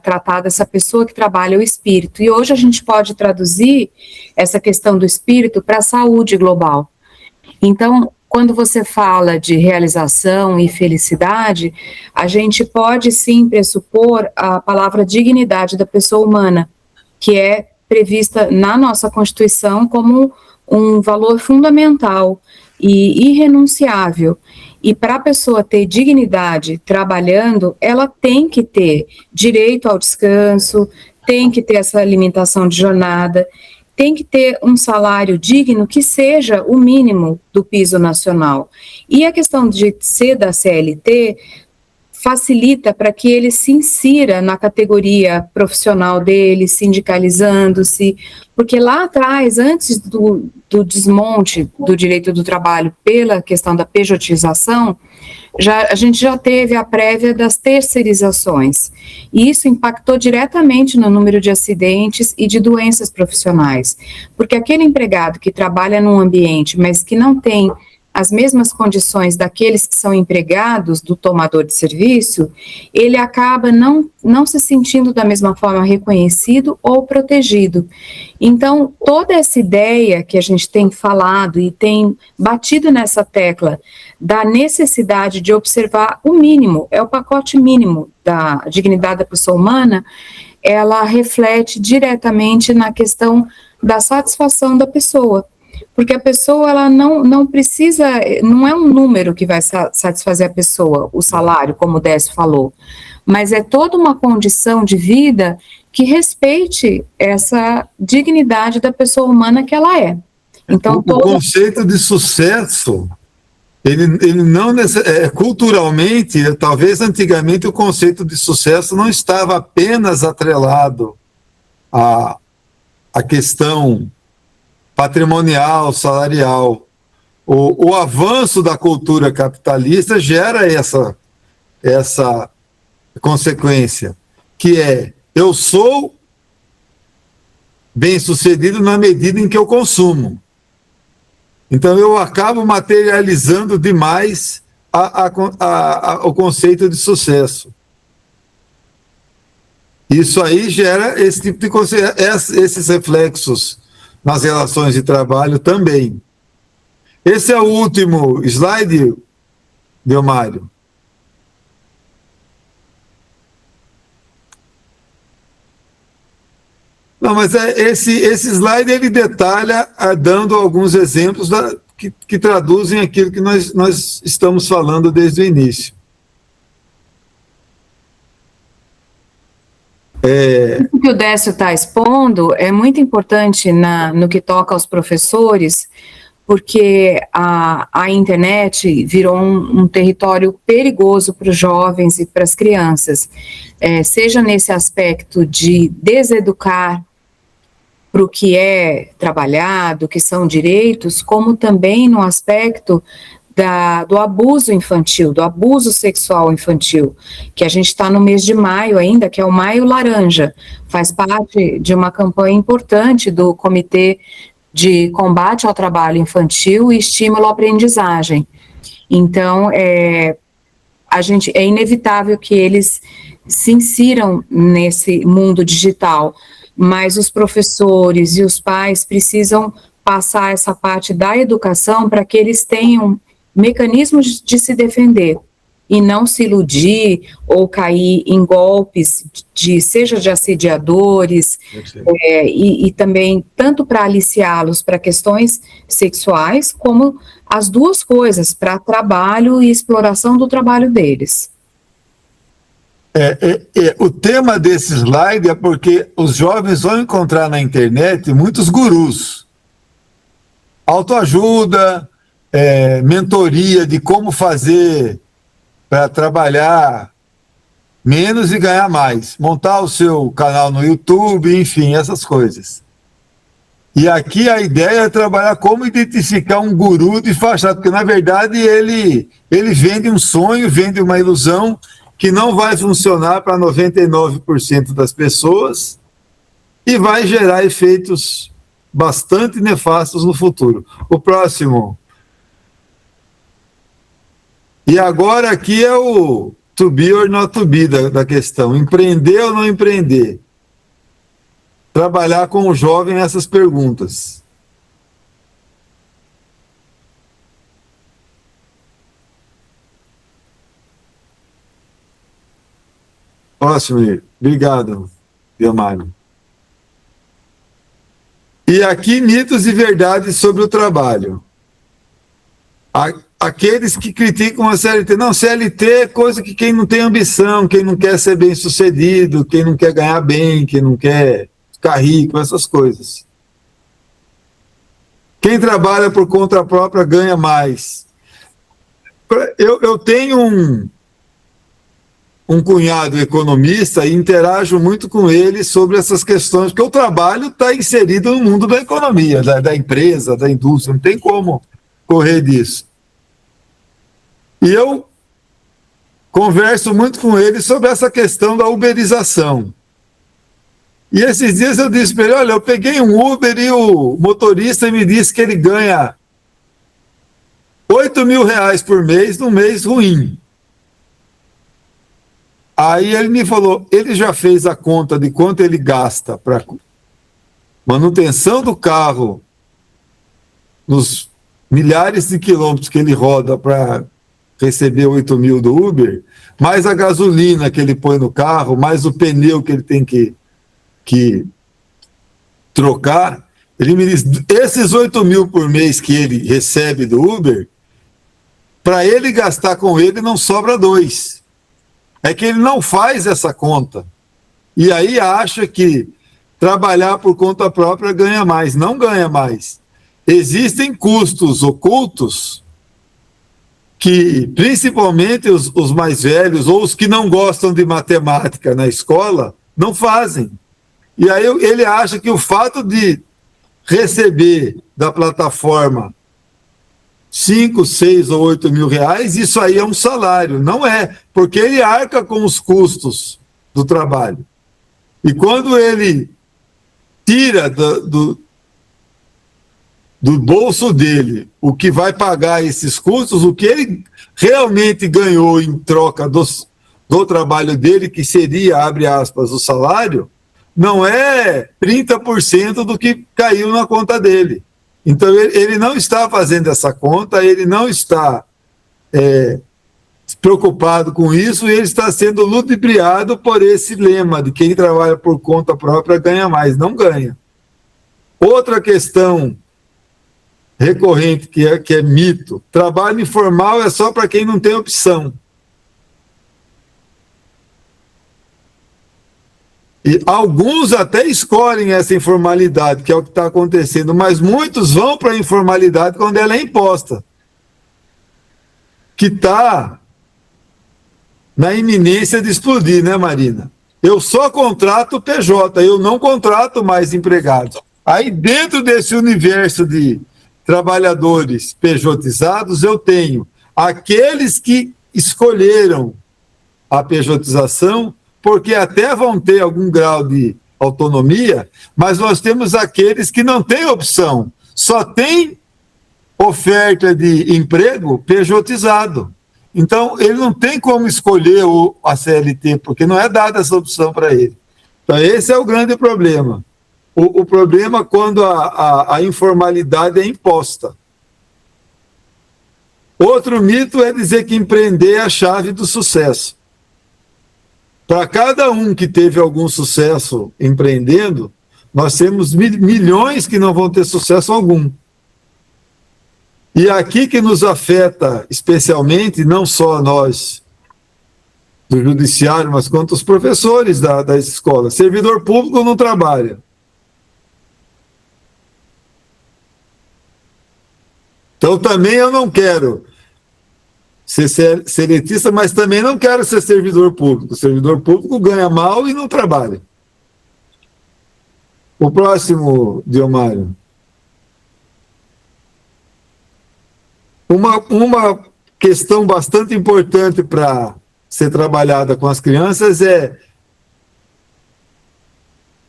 tratada essa pessoa que trabalha o espírito. E hoje a gente pode traduzir essa questão do espírito para a saúde global. Então, quando você fala de realização e felicidade, a gente pode sim pressupor a palavra dignidade da pessoa humana, que é prevista na nossa Constituição como um valor fundamental e irrenunciável. E para a pessoa ter dignidade trabalhando, ela tem que ter direito ao descanso, tem que ter essa alimentação de jornada, tem que ter um salário digno que seja o mínimo do piso nacional. E a questão de ser da CLT facilita para que ele se insira na categoria profissional dele, sindicalizando-se, porque lá atrás, antes do desmonte do direito do trabalho pela questão da pejotização, a gente já teve a prévia das terceirizações, e isso impactou diretamente no número de acidentes e de doenças profissionais, porque aquele empregado que trabalha num ambiente, mas que não tem as mesmas condições daqueles que são empregados do tomador de serviço, ele acaba não se sentindo da mesma forma reconhecido ou protegido. Então, toda essa ideia que a gente tem falado e tem batido nessa tecla da necessidade de observar o mínimo, é o pacote mínimo da dignidade da pessoa humana, ela reflete diretamente na questão da satisfação da pessoa. Porque a pessoa, ela não precisa, não é um número que vai satisfazer a pessoa, o salário, como o Décio falou, mas é toda uma condição de vida que respeite essa dignidade da pessoa humana que ela é. Então, o conceito de sucesso, ele não culturalmente, talvez antigamente o conceito de sucesso não estava apenas atrelado à questão patrimonial, salarial. O avanço da cultura capitalista gera essa consequência, que é, eu sou bem-sucedido na medida em que eu consumo. Então, eu acabo materializando demais o conceito de sucesso. Isso aí gera esse tipo de conceito, esses reflexos nas relações de trabalho também. Esse é o último slide, Diomário. Não, mas esse slide ele detalha, dando alguns exemplos que traduzem aquilo que nós estamos falando desde o início. O que o Décio está expondo é muito importante no que toca aos professores, porque a internet virou um território perigoso para os jovens e para as crianças, seja nesse aspecto de deseducar para o que é trabalhado, que são direitos, como também no aspecto do abuso infantil, do abuso sexual infantil, que a gente está no mês de maio ainda, que é o Maio Laranja, faz parte de uma campanha importante do Comitê de Combate ao Trabalho Infantil e Estímulo à Aprendizagem. Então, é inevitável que eles se insiram nesse mundo digital, mas os professores e os pais precisam passar essa parte da educação para que eles tenham mecanismos de se defender e não se iludir ou cair em golpes seja de assediadores, e também tanto para aliciá-los para questões sexuais, como as duas coisas, para trabalho e exploração do trabalho deles. O tema desse slide é porque os jovens vão encontrar na internet muitos gurus. Autoajuda, mentoria de como fazer para trabalhar menos e ganhar mais. Montar o seu canal no YouTube, enfim, essas coisas. E aqui a ideia é trabalhar como identificar um guru de fachada, porque na verdade ele vende um sonho, vende uma ilusão que não vai funcionar para 99% das pessoas e vai gerar efeitos bastante nefastos no futuro. O próximo. E agora aqui é o to be or not to be da questão. Empreender ou não empreender? Trabalhar com o jovem essas perguntas. Próximo, obrigado, Diomário. E aqui, mitos e verdades sobre o trabalho. Aqueles que criticam a CLT. Não, CLT é coisa que quem não tem ambição, quem não quer ser bem-sucedido, quem não quer ganhar bem, quem não quer ficar rico, essas coisas. Quem trabalha por conta própria ganha mais. Eu tenho um cunhado economista e interajo muito com ele sobre essas questões, porque o trabalho está inserido no mundo da economia, da empresa, da indústria, não tem como correr disso. E eu converso muito com ele sobre essa questão da uberização. E esses dias eu disse para ele, olha, eu peguei um Uber e o motorista me disse que ele ganha R$8.000 por mês, num mês ruim. Aí ele me falou, ele já fez a conta de quanto ele gasta para manutenção do carro, nos milhares de quilômetros que ele roda para receber 8.000 do Uber, mais a gasolina que ele põe no carro, mais o pneu que ele tem que trocar. Ele me diz, esses 8.000 por mês que ele recebe do Uber, para ele gastar com ele não sobra 2. É que ele não faz essa conta. E aí acha que trabalhar por conta própria ganha mais. Não ganha mais. Existem custos ocultos que, principalmente os mais velhos, ou os que não gostam de matemática na escola, não fazem. E aí ele acha que o fato de receber da plataforma 5, 6 ou 8.000 reais, isso aí é um salário. Não é, porque ele arca com os custos do trabalho. E quando ele tira do bolso dele o que vai pagar esses custos, o que ele realmente ganhou em troca do trabalho dele, que seria, abre aspas, o salário, não é 30% do que caiu na conta dele. Então, ele não está fazendo essa conta, ele não está preocupado com isso, e ele está sendo ludibriado por esse lema de quem trabalha por conta própria ganha mais. Não ganha. Outra questão recorrente, que é mito: trabalho informal é só para quem não tem opção. E alguns até escolhem essa informalidade, que é o que está acontecendo, mas muitos vão para a informalidade quando ela é imposta, que está na iminência de explodir, né, Marina? Eu só contrato PJ, eu não contrato mais empregados. Aí, dentro desse universo de trabalhadores pejotizados, eu tenho aqueles que escolheram a pejotização, porque até vão ter algum grau de autonomia, mas nós temos aqueles que não têm opção, só tem oferta de emprego pejotizado. Então, ele não tem como escolher a CLT, porque não é dada essa opção para ele. Então, esse é o grande problema. O problema é quando a informalidade é imposta. Outro mito é dizer que empreender é a chave do sucesso. Para cada um que teve algum sucesso empreendendo, nós temos milhões que não vão ter sucesso algum. E aqui que nos afeta especialmente, não só nós do judiciário, mas quanto os professores das escolas. Servidor público não trabalha. Então também eu não quero ser seletista, mas também não quero ser servidor público. O servidor público ganha mal e não trabalha. O próximo, Diomário. Uma questão bastante importante para ser trabalhada com as crianças é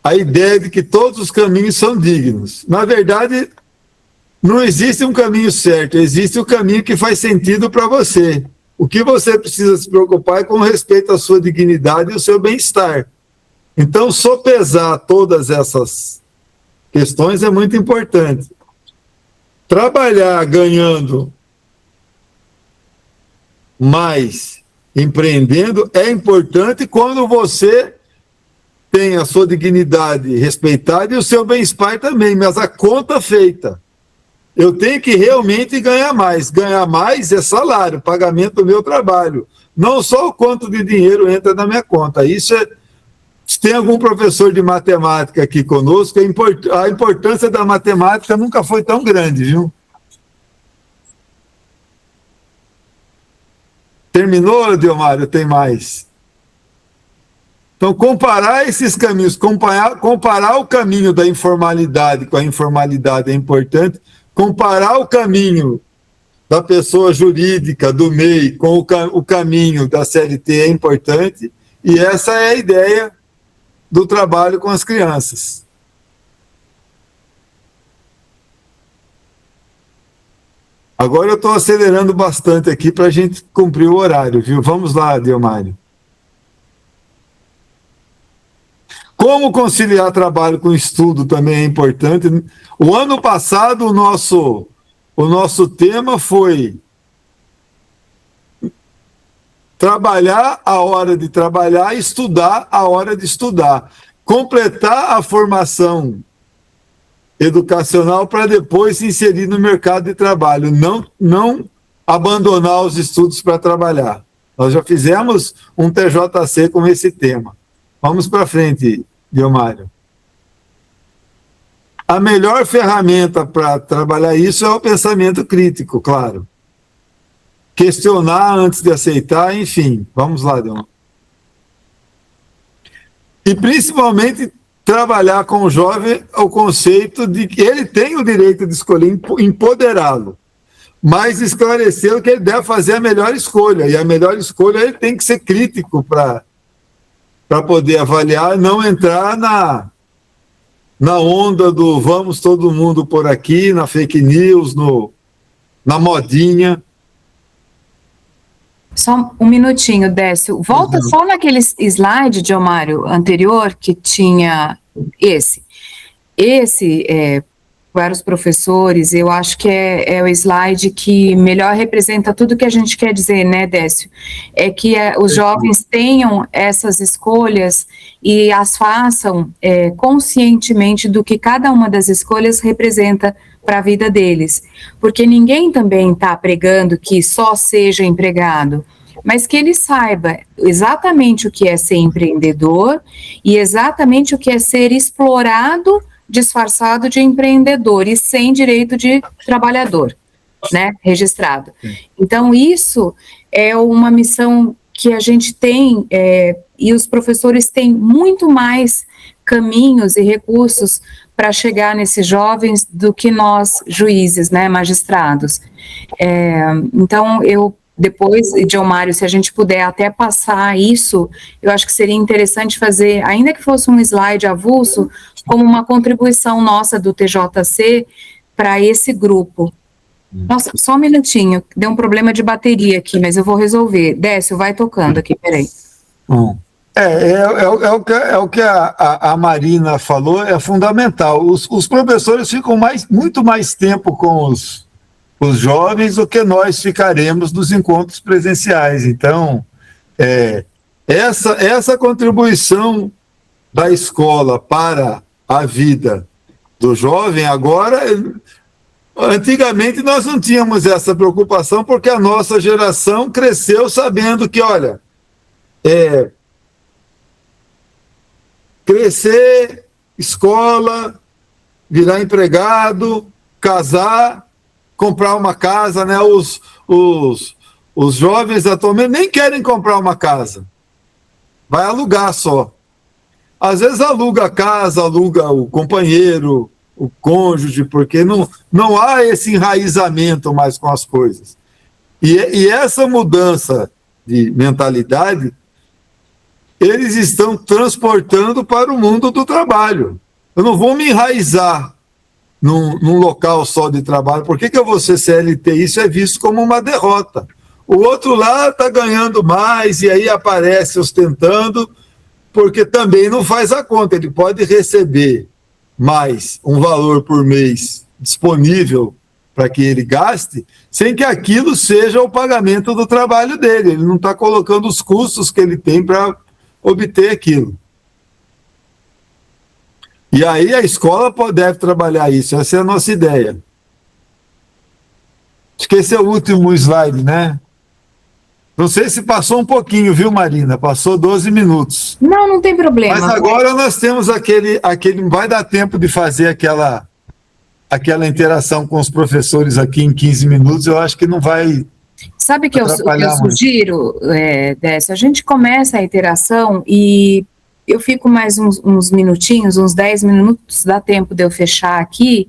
a ideia de que todos os caminhos são dignos. Na verdade, não existe um caminho certo, existe o caminho que faz sentido para você. O que você precisa se preocupar é com respeito à sua dignidade e ao seu bem-estar. Então, sopesar todas essas questões é muito importante. Trabalhar ganhando mais, empreendendo, é importante quando você tem a sua dignidade respeitada e o seu bem-estar também, mas a conta feita. Eu tenho que realmente ganhar mais. Ganhar mais é salário, pagamento do meu trabalho. Não só o quanto de dinheiro entra na minha conta. Isso é... Se tem algum professor de matemática aqui conosco, a importância da matemática nunca foi tão grande, viu? Terminou, Diomário? Tem mais. Então, comparar esses caminhos, comparar o caminho da informalidade com a informalidade é importante, comparar o caminho da pessoa jurídica, do MEI, com o caminho da CLT é importante, e essa é a ideia do trabalho com as crianças. Agora eu estou acelerando bastante aqui para a gente cumprir o horário, viu? Vamos lá, Diomário. Como conciliar trabalho com estudo também é importante. O ano passado, o nosso tema foi trabalhar a hora de trabalhar e estudar a hora de estudar. Completar a formação educacional para depois se inserir no mercado de trabalho. Não abandonar os estudos para trabalhar. Nós já fizemos um TJC com esse tema. Vamos para frente, Diomário. A melhor ferramenta para trabalhar isso é o pensamento crítico, claro. Questionar antes de aceitar, enfim. Vamos lá, Diomário. E principalmente trabalhar com o jovem o conceito de que ele tem o direito de escolher, empoderá-lo, mas esclarecer que ele deve fazer a melhor escolha, e a melhor escolha ele tem que ser crítico para poder avaliar, não entrar na onda do vamos todo mundo por aqui, na fake news, na modinha. Só um minutinho, Décio. Volta só naquele slide, Diomário, anterior, que tinha esse. Para os professores, eu acho que é o slide que melhor representa tudo que a gente quer dizer, né, Décio? É que os jovens tenham essas escolhas e as façam conscientemente do que cada uma das escolhas representa para a vida deles. Porque ninguém também está pregando que só seja empregado, mas que ele saiba exatamente o que é ser empreendedor e exatamente o que é ser explorado disfarçado de empreendedor e sem direito de trabalhador, né, registrado. Então, isso é uma missão que a gente tem, e os professores têm muito mais caminhos e recursos para chegar nesses jovens do que nós, juízes, né, magistrados. Então, depois, Diomário, se a gente puder até passar isso, eu acho que seria interessante fazer, ainda que fosse um slide avulso, como uma contribuição nossa do TJC para esse grupo, Nossa, só um minutinho, deu um problema de bateria aqui, mas eu vou resolver. Décio, vai tocando aqui, peraí. É o que a Marina falou, é fundamental. Os professores ficam muito mais tempo com os jovens do que nós ficaremos nos encontros presenciais. Então, essa contribuição da escola para a vida do jovem, agora, antigamente nós não tínhamos essa preocupação, porque a nossa geração cresceu sabendo que, olha, crescer, escola, virar empregado, casar, comprar uma casa, né? Os jovens atualmente nem querem comprar uma casa, vai alugar só. Às vezes aluga a casa, aluga o companheiro, o cônjuge, porque não há esse enraizamento mais com as coisas. E essa mudança de mentalidade, eles estão transportando para o mundo do trabalho. Eu não vou me enraizar num local só de trabalho. Por que eu vou ser CLT? Isso é visto como uma derrota. O outro lá está ganhando mais e aí aparece ostentando, porque também não faz a conta. Ele pode receber mais um valor por mês disponível para que ele gaste, sem que aquilo seja o pagamento do trabalho dele. Ele não está colocando os custos que ele tem para obter aquilo. E aí a escola deve trabalhar isso, essa é a nossa ideia. Acho que esse é o último slide, né? Não sei se passou um pouquinho, viu, Marina? Passou 12 minutos. Não tem problema. Mas agora nós temos aquele vai dar tempo de fazer aquela interação com os professores aqui em 15 minutos, eu acho que não vai. Sabe o que eu sugiro, Décio? A gente começa a interação e eu fico mais uns minutinhos, uns 10 minutos, dá tempo de eu fechar aqui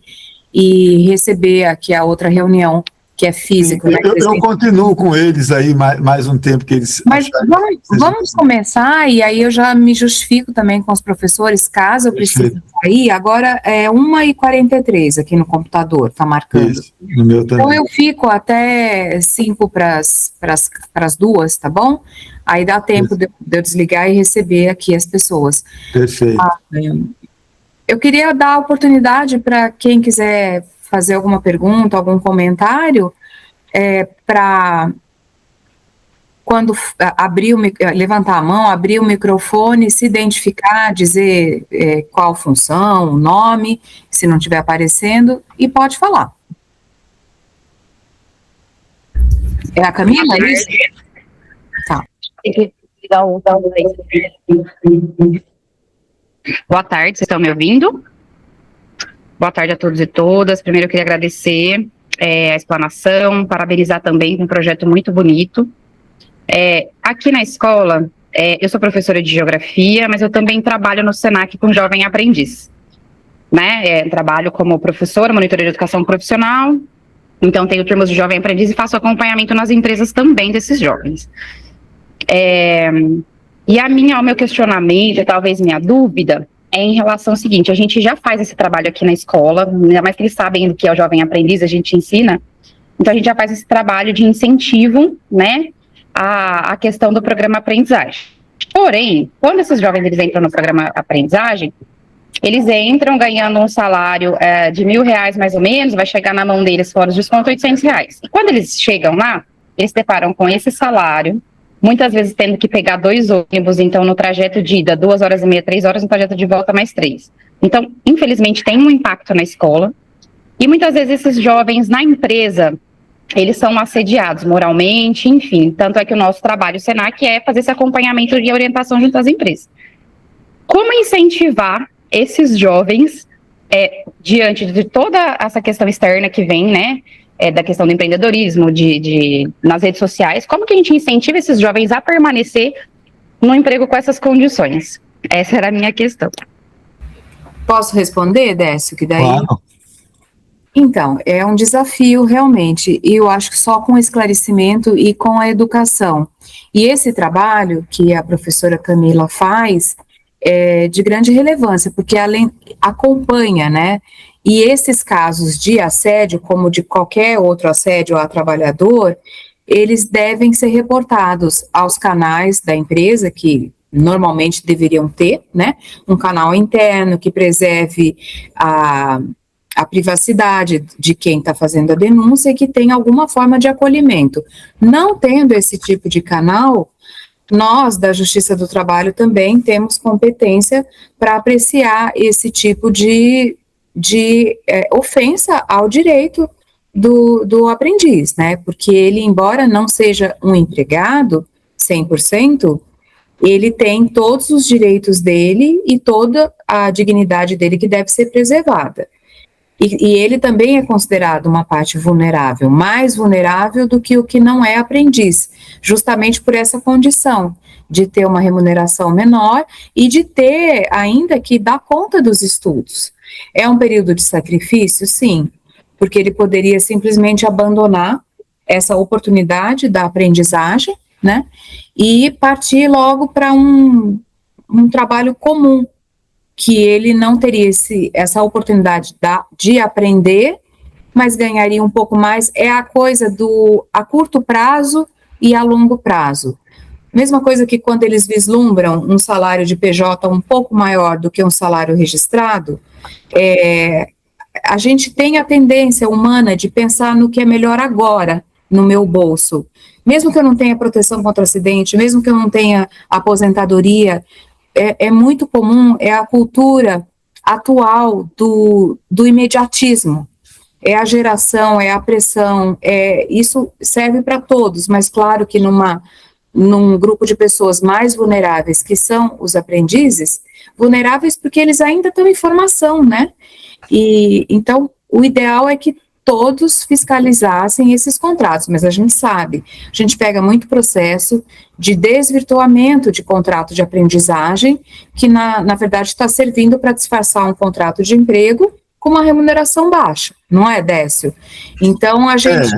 e receber aqui a outra reunião, que é física. Né? Eu continuo com eles aí mais um tempo que eles... Mas vamos começar, e aí eu já me justifico também com os professores, caso eu precise sair. Agora é 1h43 aqui no computador, tá marcando. Isso, no meu também. Então eu fico até 5 para as 2, tá bom? Aí dá tempo de eu desligar e receber aqui as pessoas. Perfeito. Eu queria dar a oportunidade para quem quiser fazer alguma pergunta, algum comentário, para quando levantar a mão, abrir o microfone, se identificar, dizer qual função, o nome, se não estiver aparecendo, e pode falar. É a Camila, é isso? Tá. Boa tarde, vocês estão me ouvindo? Boa tarde a todos e todas. Primeiro eu queria agradecer a explanação, parabenizar também com um projeto muito bonito. Aqui na escola, eu sou professora de geografia, mas eu também trabalho no SENAC com jovem aprendiz. Né? Trabalho como professora, monitora de educação profissional, então tenho turmas de jovem aprendiz e faço acompanhamento nas empresas também desses jovens. E o meu questionamento, talvez minha dúvida, é em relação ao seguinte: a gente já faz esse trabalho aqui na escola, ainda mais que eles sabem do que é o jovem aprendiz, a gente ensina, então a gente já faz esse trabalho de incentivo, né, à questão do programa aprendizagem. Porém, quando esses jovens eles entram no programa aprendizagem, eles entram ganhando um salário de R$1.000 mais ou menos, vai chegar na mão deles fora os descontos R$800. E quando eles chegam lá, eles se deparam com esse salário, muitas vezes tendo que pegar 2 ônibus, então no trajeto de ida, 2h30, 3 horas, no trajeto de volta mais 3. Então, infelizmente, tem um impacto na escola, e muitas vezes esses jovens na empresa, eles são assediados moralmente, enfim, tanto é que o nosso trabalho, o SENAC, é fazer esse acompanhamento e orientação junto às empresas. Como incentivar esses jovens, diante de toda essa questão externa que vem, né, da questão do empreendedorismo, nas redes sociais, como que a gente incentiva esses jovens a permanecer no emprego com essas condições? Essa era a minha questão. Posso responder, Décio? Que daí... Claro. Então, é um desafio realmente, e eu acho que só com esclarecimento e com a educação. E esse trabalho que a professora Camila faz, de grande relevância, porque acompanha, né? E esses casos de assédio, como de qualquer outro assédio a trabalhador, eles devem ser reportados aos canais da empresa, que normalmente deveriam ter, né? Um canal interno que preserve a privacidade de quem está fazendo a denúncia e que tenha alguma forma de acolhimento. Não tendo esse tipo de canal, nós, da Justiça do Trabalho, também temos competência para apreciar esse tipo de ofensa ao direito do aprendiz, né? Porque ele, embora não seja um empregado 100%, ele tem todos os direitos dele e toda a dignidade dele que deve ser preservada. E ele também é considerado uma parte vulnerável, mais vulnerável do que o que não é aprendiz, justamente por essa condição de ter uma remuneração menor e de ter ainda que dar conta dos estudos. É um período de sacrifício? Sim, porque ele poderia simplesmente abandonar essa oportunidade da aprendizagem, né, e partir logo para um trabalho comum, que ele não teria essa oportunidade de aprender, mas ganharia um pouco mais. É a coisa a curto prazo e a longo prazo. Mesma coisa que quando eles vislumbram um salário de PJ um pouco maior do que um salário registrado, a gente tem a tendência humana de pensar no que é melhor agora, no meu bolso. Mesmo que eu não tenha proteção contra acidente, mesmo que eu não tenha aposentadoria, é muito comum, é a cultura atual do imediatismo, é a geração, é a pressão, isso serve para todos, mas claro que num grupo de pessoas mais vulneráveis, que são os aprendizes, vulneráveis porque eles ainda estão em formação, né? E então o ideal é que todos fiscalizassem esses contratos, mas a gente sabe, a gente pega muito processo de desvirtuamento de contrato de aprendizagem, que na verdade está servindo para disfarçar um contrato de emprego com uma remuneração baixa, não é, Décio? Então a gente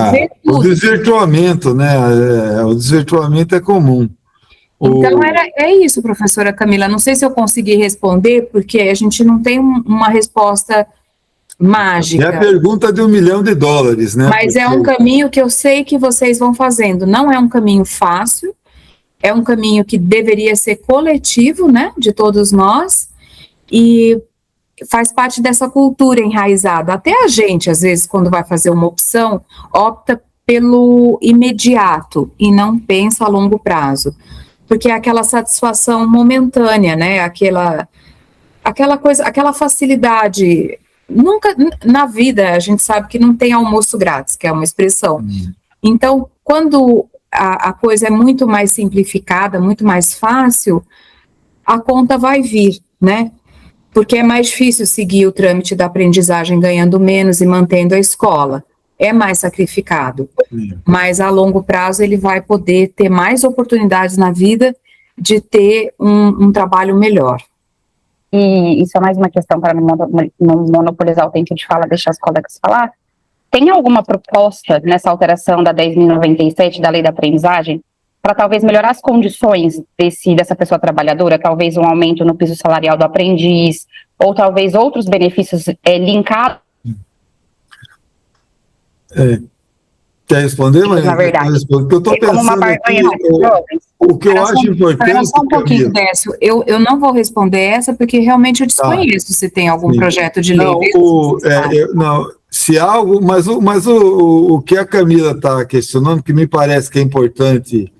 vê tudo. O desvirtuamento, né? O desvirtuamento é comum. Então é isso, professora Camila, não sei se eu consegui responder, porque a gente não tem uma resposta mágica. É a pergunta de $1 milhão, né? Mas é um caminho que eu sei que vocês vão fazendo. Não é um caminho fácil, é um caminho que deveria ser coletivo, né, de todos nós, e faz parte dessa cultura enraizada. Até a gente, às vezes, quando vai fazer uma opção, opta pelo imediato e não pensa a longo prazo, porque é aquela satisfação momentânea, né, aquela coisa, aquela facilidade. Nunca na vida a gente sabe que não tem almoço grátis, que é uma expressão. Então, quando a coisa é muito mais simplificada, muito mais fácil, a conta vai vir, né? Porque é mais difícil seguir o trâmite da aprendizagem ganhando menos e mantendo a escola. É mais sacrificado. Mas a longo prazo ele vai poder ter mais oportunidades na vida de ter um trabalho melhor. E isso é mais uma questão para não monopolizar o tempo de fala, deixar as colegas falar. Tem alguma proposta nessa alteração da 10.097 da Lei da Aprendizagem para talvez melhorar as condições dessa pessoa trabalhadora, talvez um aumento no piso salarial do aprendiz, ou talvez outros benefícios linkados? Quer responder, Maria? Na verdade. Porque eu estou pensando o que eu acho importante... Só um pouquinho, Décio, eu não vou responder essa, porque realmente eu desconheço se tem algum projeto de lei. Não, se algo, mas o que a Camila está questionando, que me parece que é importante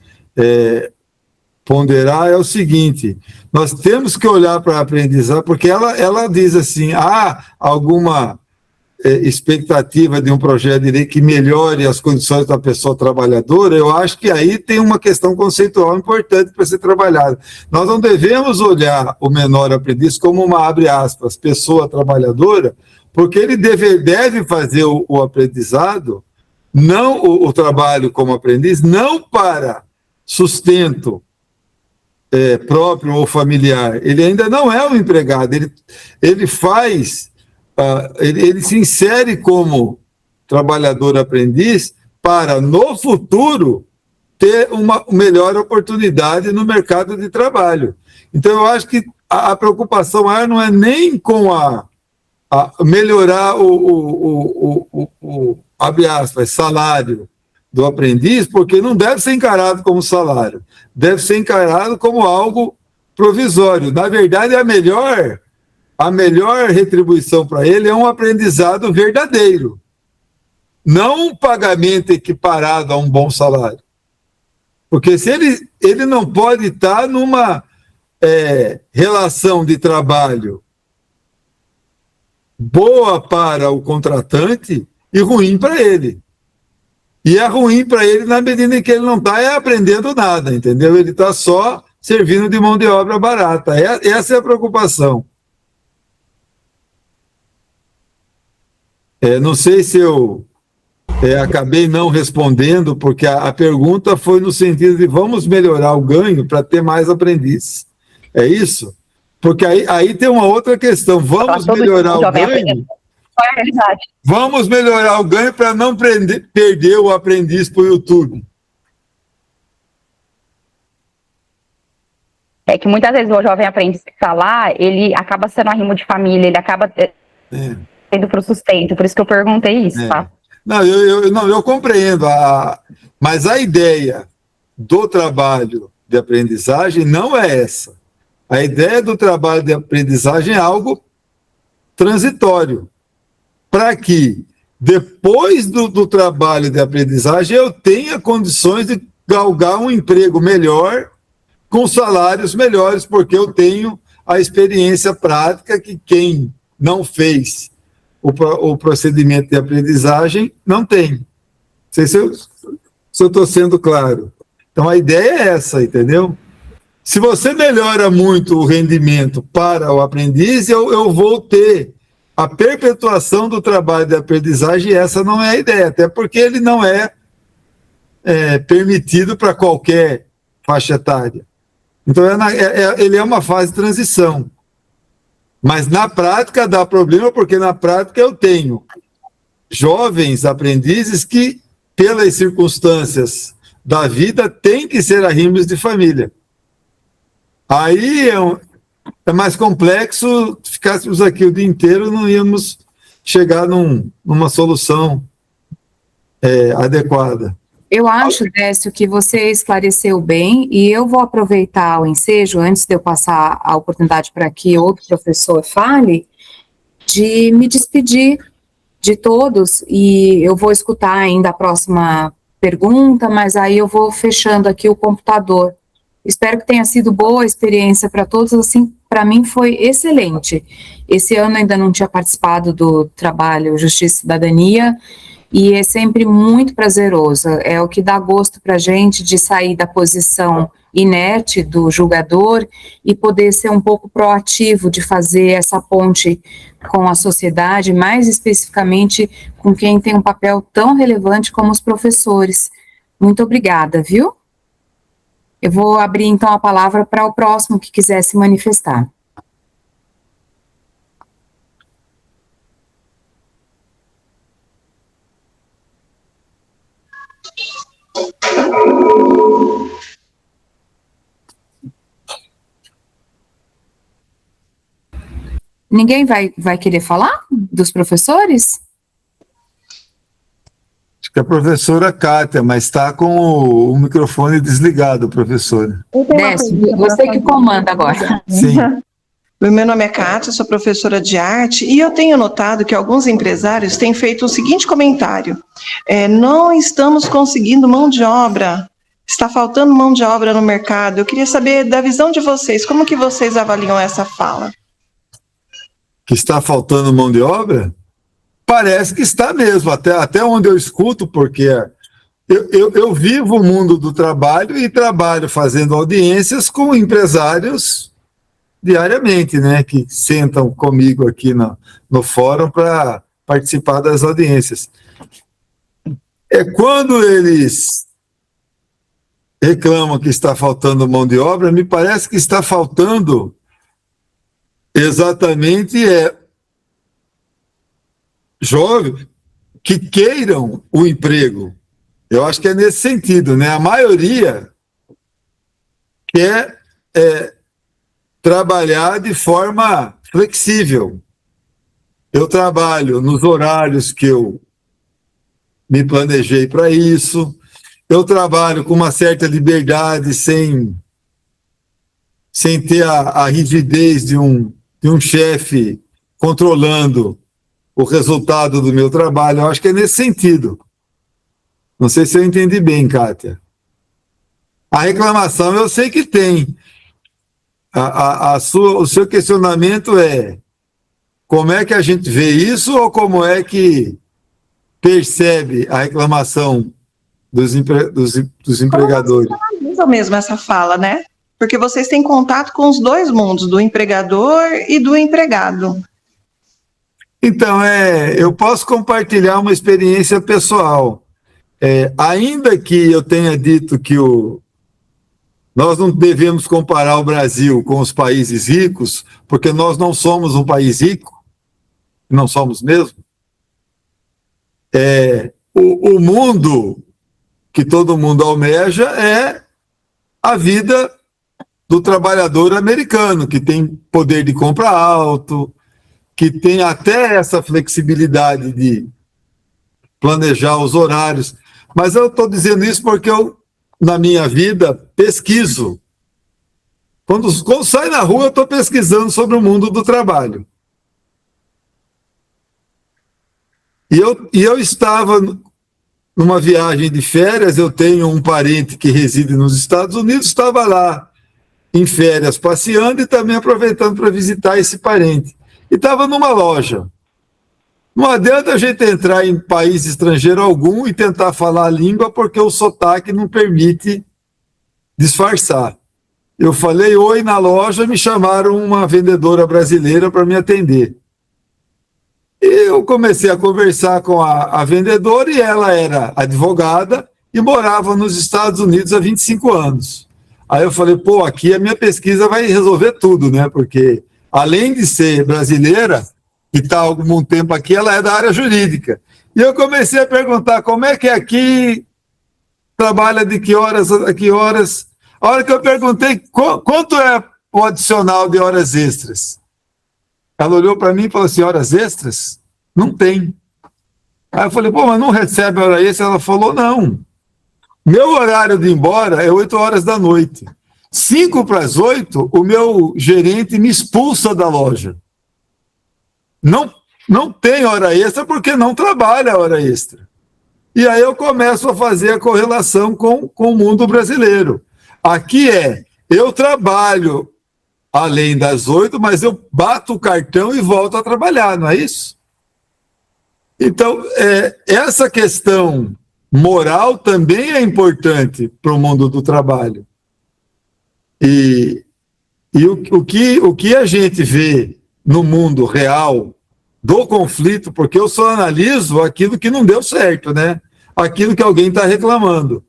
ponderar, é o seguinte: nós temos que olhar para a aprendizagem, porque ela diz assim, alguma expectativa de um projeto de lei que melhore as condições da pessoa trabalhadora. Eu acho que aí tem uma questão conceitual importante para ser trabalhada. Nós não devemos olhar o menor aprendiz como uma, abre aspas, pessoa trabalhadora, porque ele deve fazer o aprendizado, não o trabalho como aprendiz, não para sustento próprio ou familiar. Ele ainda não é um empregado, ele faz... ele se insere como trabalhador aprendiz para, no futuro, ter uma melhor oportunidade no mercado de trabalho. Então, eu acho que a preocupação maior não é nem com a melhorar abre aspas, salário do aprendiz, porque não deve ser encarado como salário, deve ser encarado como algo provisório. Na verdade, a melhor retribuição para ele é um aprendizado verdadeiro, não um pagamento equiparado a um bom salário. Porque se ele não pode estar numa relação de trabalho boa para o contratante e ruim para ele. E é ruim para ele na medida em que ele não está aprendendo nada, entendeu? Ele está só servindo de mão de obra barata. Essa é a preocupação. Não sei se eu acabei não respondendo, porque a pergunta foi no sentido de vamos melhorar o ganho para ter mais aprendizes. É isso? Porque aí tem uma outra questão. Vamos melhorar o ganho. É verdade. Vamos melhorar o ganho para não perder o aprendiz para o YouTube. É que muitas vezes o jovem aprendiz que está lá, ele acaba sendo arrimo de família, ele acaba tendo para o sustento. Por isso que eu perguntei isso, tá? Não, eu compreendo. Mas a ideia do trabalho de aprendizagem não é essa. A ideia do trabalho de aprendizagem é algo transitório, para que depois do trabalho de aprendizagem eu tenha condições de galgar um emprego melhor, com salários melhores, porque eu tenho a experiência prática que quem não fez o procedimento de aprendizagem não tem. Não sei se eu estou sendo claro. Então a ideia é essa, entendeu? Se você melhora muito o rendimento para o aprendiz, eu vou ter a perpetuação do trabalho de aprendizagem, e essa não é a ideia, até porque ele não é permitido para qualquer faixa etária. Então, ele é uma fase de transição. Mas, na prática, dá problema, porque na prática eu tenho jovens aprendizes que, pelas circunstâncias da vida, têm que ser arrímios de família. Aí é mais complexo, se ficássemos aqui o dia inteiro, não íamos chegar numa solução adequada. Eu acho, Décio, que você esclareceu bem, e eu vou aproveitar o ensejo, antes de eu passar a oportunidade para que outro professor fale, de me despedir de todos, e eu vou escutar ainda a próxima pergunta, mas aí eu vou fechando aqui o computador. Espero que tenha sido boa a experiência para todos, assim, para mim foi excelente. Esse ano ainda não tinha participado do trabalho Justiça e Cidadania, e é sempre muito prazeroso, é o que dá gosto para a gente de sair da posição inerte do julgador e poder ser um pouco proativo de fazer essa ponte com a sociedade, mais especificamente com quem tem um papel tão relevante como os professores. Muito obrigada, viu? Eu vou abrir então a palavra para o próximo que quiser se manifestar. Ninguém vai querer falar dos professores? Acho que é a professora Kátia, mas está com o microfone desligado, professora. Décio, você que comanda agora. Sim. Meu nome é Kátia, sou professora de arte, e eu tenho notado que alguns empresários têm feito o seguinte comentário: não estamos conseguindo mão de obra, está faltando mão de obra no mercado. Eu queria saber da visão de vocês, como que vocês avaliam essa fala? Que está faltando mão de obra? Parece que está mesmo, até onde eu escuto, porque eu vivo o mundo do trabalho e trabalho fazendo audiências com empresários diariamente, né, que sentam comigo aqui no fórum para participar das audiências. Quando eles reclamam que está faltando mão de obra, me parece que está faltando exatamente jovens que queiram o emprego. Eu acho que é nesse sentido, né? A maioria quer trabalhar de forma flexível. Eu trabalho nos horários que eu me planejei para isso, eu trabalho com uma certa liberdade, sem ter a rigidez de um chefe controlando o resultado do meu trabalho. Eu acho que é nesse sentido. Não sei se eu entendi bem, Kátia. A reclamação eu sei que tem. O seu questionamento é como é que a gente vê isso ou como é que percebe a reclamação dos empregadores? Como mesmo essa fala, né? Porque vocês têm contato com os dois mundos, do empregador e do empregado. Então, eu posso compartilhar uma experiência pessoal. Ainda que eu tenha dito que nós não devemos comparar o Brasil com os países ricos, porque nós não somos um país rico, não somos mesmo. O mundo que todo mundo almeja é a vida do trabalhador americano, que tem poder de compra alto, que tem até essa flexibilidade de planejar os horários. Mas eu estou dizendo isso porque eu, na minha vida, pesquiso. Quando saio na rua, eu estou pesquisando sobre o mundo do trabalho. E eu estava numa viagem de férias, eu tenho um parente que reside nos Estados Unidos, estava lá em férias passeando e também aproveitando para visitar esse parente. E estava numa loja. Não adianta a gente entrar em país estrangeiro algum e tentar falar a língua, porque o sotaque não permite disfarçar. Eu falei oi na loja, me chamaram uma vendedora brasileira para me atender. E eu comecei a conversar com a vendedora, e ela era advogada e morava nos Estados Unidos há 25 anos. Aí eu falei, aqui a minha pesquisa vai resolver tudo, né? Porque, além de ser brasileira, e está há algum tempo aqui, ela é da área jurídica. E eu comecei a perguntar como é que aqui trabalha de que horas a que horas. A hora que eu perguntei quanto é o adicional de horas extras, ela olhou para mim e falou assim, horas extras? Não tem. Aí eu falei, mas não recebe hora extra? Ela falou, não. Meu horário de ir embora é 8 horas da noite. 5 para as 8, o meu gerente me expulsa da loja. Não tem hora extra porque não trabalha hora extra. E aí eu começo a fazer a correlação com o mundo brasileiro. Aqui eu trabalho além das 8, mas eu bato o cartão e volto a trabalhar, não é isso? Então, essa questão moral também é importante para o mundo do trabalho. E o que a gente vê no mundo real do conflito, porque eu só analiso aquilo que não deu certo, né? Aquilo que alguém está reclamando.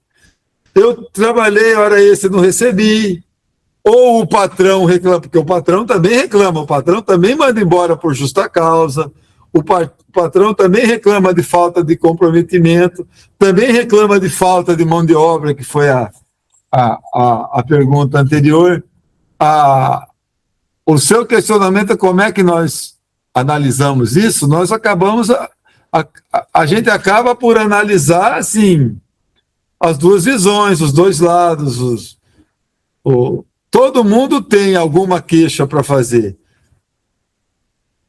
Eu trabalhei hora extra e não recebi, ou o patrão reclama, porque o patrão também reclama, o patrão também manda embora por justa causa, o patrão também reclama de falta de comprometimento, também reclama de falta de mão de obra, que foi a pergunta anterior. O seu questionamento é como é que nós analisamos isso. Nós acabamos, a gente acaba por analisar, assim, as duas visões, os dois lados. Todo mundo tem alguma queixa para fazer.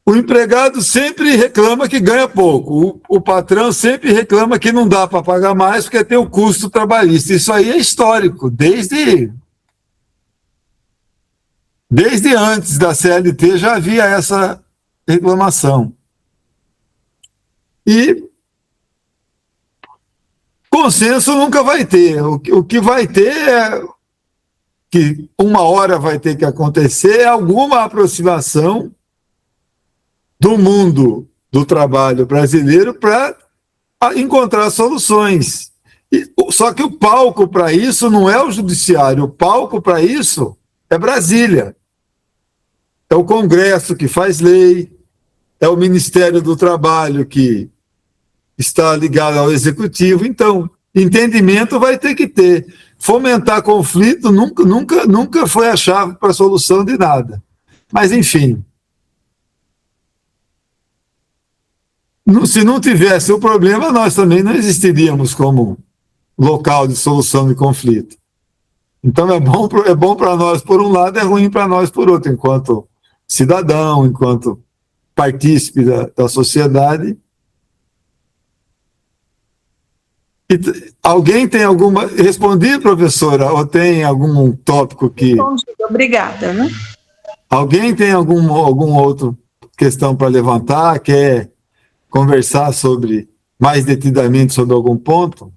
O empregado sempre reclama que ganha pouco. O patrão sempre reclama que não dá para pagar mais porque tem o custo trabalhista. Isso aí é histórico, desde antes da CLT já havia essa reclamação. E consenso nunca vai ter. O que vai ter é que uma hora vai ter que acontecer alguma aproximação do mundo do trabalho brasileiro para encontrar soluções. Só que o palco para isso não é o judiciário, o palco para isso é Brasília. É o Congresso que faz lei, é o Ministério do Trabalho que está ligado ao Executivo. Então, entendimento vai ter que ter. fomentar conflito nunca foi a chave para a solução de nada. Mas, enfim, se não tivesse o problema, nós também não existiríamos como local de solução de conflito. Então, é bom para nós por um lado, é ruim para nós por outro, enquanto cidadão, enquanto partícipe da sociedade. Alguém tem alguma... Respondi, professora, ou tem algum tópico que... Obrigada, né? Alguém tem algum outra questão para levantar? Quer conversar mais detidamente sobre algum ponto?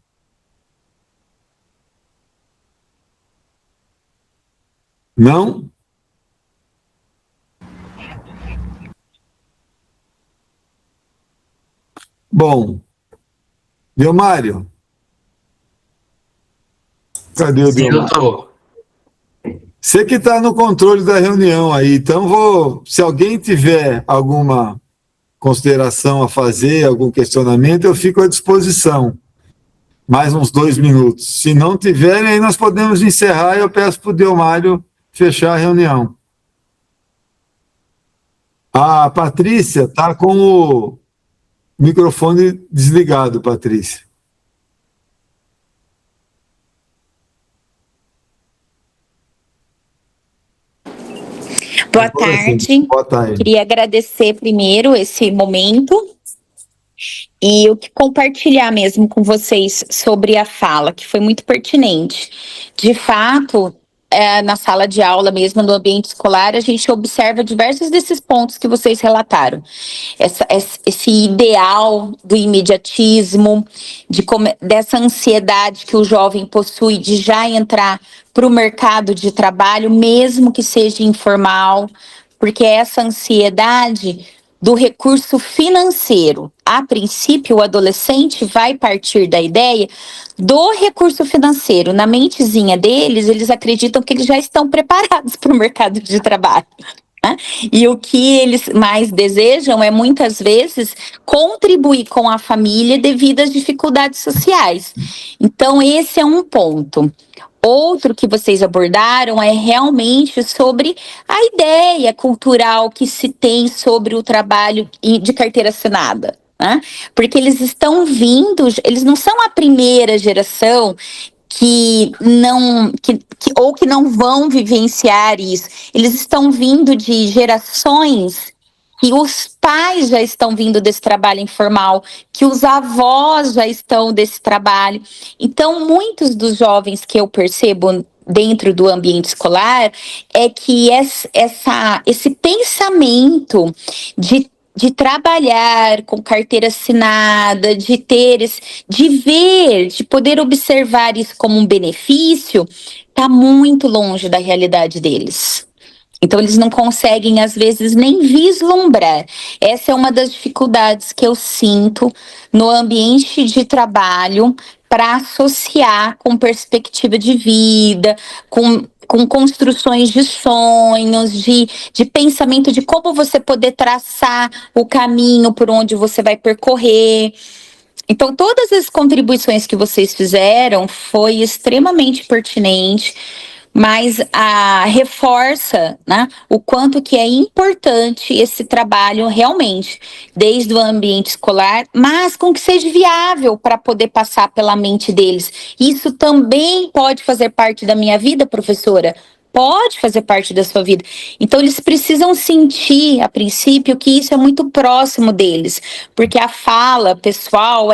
Não? Bom, Delmário. Cadê o Delmário? Sim, doutor. Você que está no controle da reunião aí, então se alguém tiver alguma consideração a fazer, algum questionamento, eu fico à disposição. Mais uns 2 minutos. Se não tiverem, aí nós podemos encerrar e eu peço para o Delmário fechar a reunião. A Patrícia está com o microfone desligado, Patrícia. Boa tarde. Boa tarde. Queria agradecer primeiro esse momento e eu compartilhar mesmo com vocês sobre a fala, que foi muito pertinente. De fato, na sala de aula mesmo, no ambiente escolar, a gente observa diversos desses pontos que vocês relataram. Esse ideal do imediatismo, dessa ansiedade que o jovem possui de já entrar para o mercado de trabalho, mesmo que seja informal, porque essa ansiedade do recurso financeiro. A princípio, o adolescente vai partir da ideia do recurso financeiro. Na mentezinha deles, eles acreditam que eles já estão preparados para o mercado de trabalho. Né? E o que eles mais desejam é, muitas vezes, contribuir com a família devido às dificuldades sociais. Então, esse é um ponto. Outro que vocês abordaram é realmente sobre a ideia cultural que se tem sobre o trabalho de carteira assinada, né? Porque eles estão vindo, eles não são a primeira geração que não vão vivenciar isso. Eles estão vindo de gerações que os pais já estão vindo desse trabalho informal, que os avós já estão desse trabalho. Então, muitos dos jovens que eu percebo dentro do ambiente escolar é que esse pensamento de trabalhar com carteira assinada, de ver, de poder observar isso como um benefício, está muito longe da realidade deles. Então, eles não conseguem, às vezes, nem vislumbrar. Essa é uma das dificuldades que eu sinto no ambiente de trabalho para associar com perspectiva de vida, com construções de sonhos, de pensamento de como você poder traçar o caminho por onde você vai percorrer. Então, todas as contribuições que vocês fizeram foi extremamente pertinente, mas reforça, né, o quanto que é importante esse trabalho realmente, desde o ambiente escolar, mas com que seja viável para poder passar pela mente deles. Isso também pode fazer parte da minha vida, professora? Pode fazer parte da sua vida. Então, eles precisam sentir, a princípio, que isso é muito próximo deles, porque a fala pessoal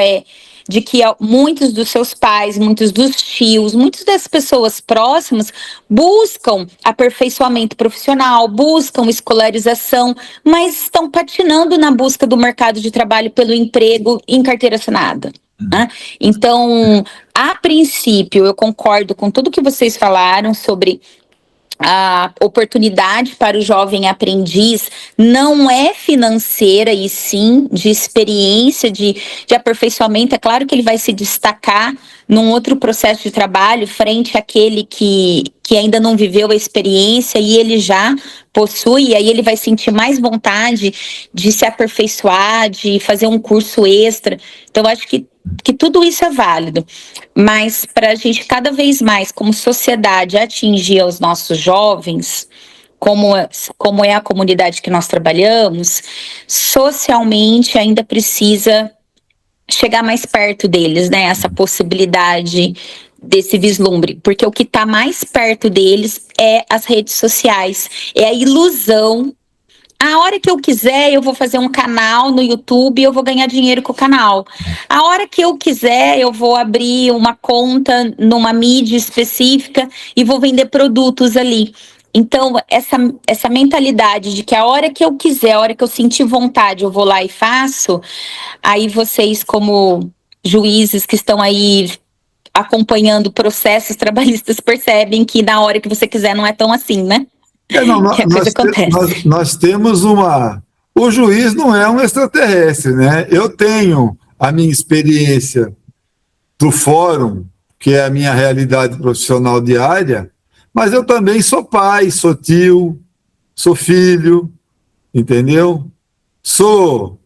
de que muitos dos seus pais, muitos dos tios, muitas das pessoas próximas buscam aperfeiçoamento profissional, buscam escolarização, mas estão patinando na busca do mercado de trabalho pelo emprego em carteira assinada. Né? Então, a princípio, eu concordo com tudo que vocês falaram sobre a oportunidade para o jovem aprendiz não é financeira, e sim de experiência, de aperfeiçoamento. É claro que ele vai se destacar num outro processo de trabalho frente àquele que ainda não viveu a experiência e ele já possui, e aí ele vai sentir mais vontade de se aperfeiçoar, de fazer um curso extra. Então, eu acho que tudo isso é válido, mas para a gente cada vez mais, como sociedade, atingir os nossos jovens, como é a comunidade que nós trabalhamos, socialmente ainda precisa chegar mais perto deles, né? Essa possibilidade desse vislumbre, porque o que está mais perto deles é as redes sociais, é a ilusão. A hora que eu quiser, eu vou fazer um canal no YouTube e eu vou ganhar dinheiro com o canal. A hora que eu quiser, eu vou abrir uma conta numa mídia específica e vou vender produtos ali. Então, essa mentalidade de que a hora que eu quiser, a hora que eu sentir vontade, eu vou lá e faço, aí vocês, como juízes que estão aí acompanhando processos trabalhistas, percebem que na hora que você quiser não é tão assim, né? Não, Que a coisa acontece. nós temos uma... O juiz não é um extraterrestre, né? Eu tenho a minha experiência do fórum, que é a minha realidade profissional diária, mas eu também sou pai, sou tio, sou filho, entendeu? Sou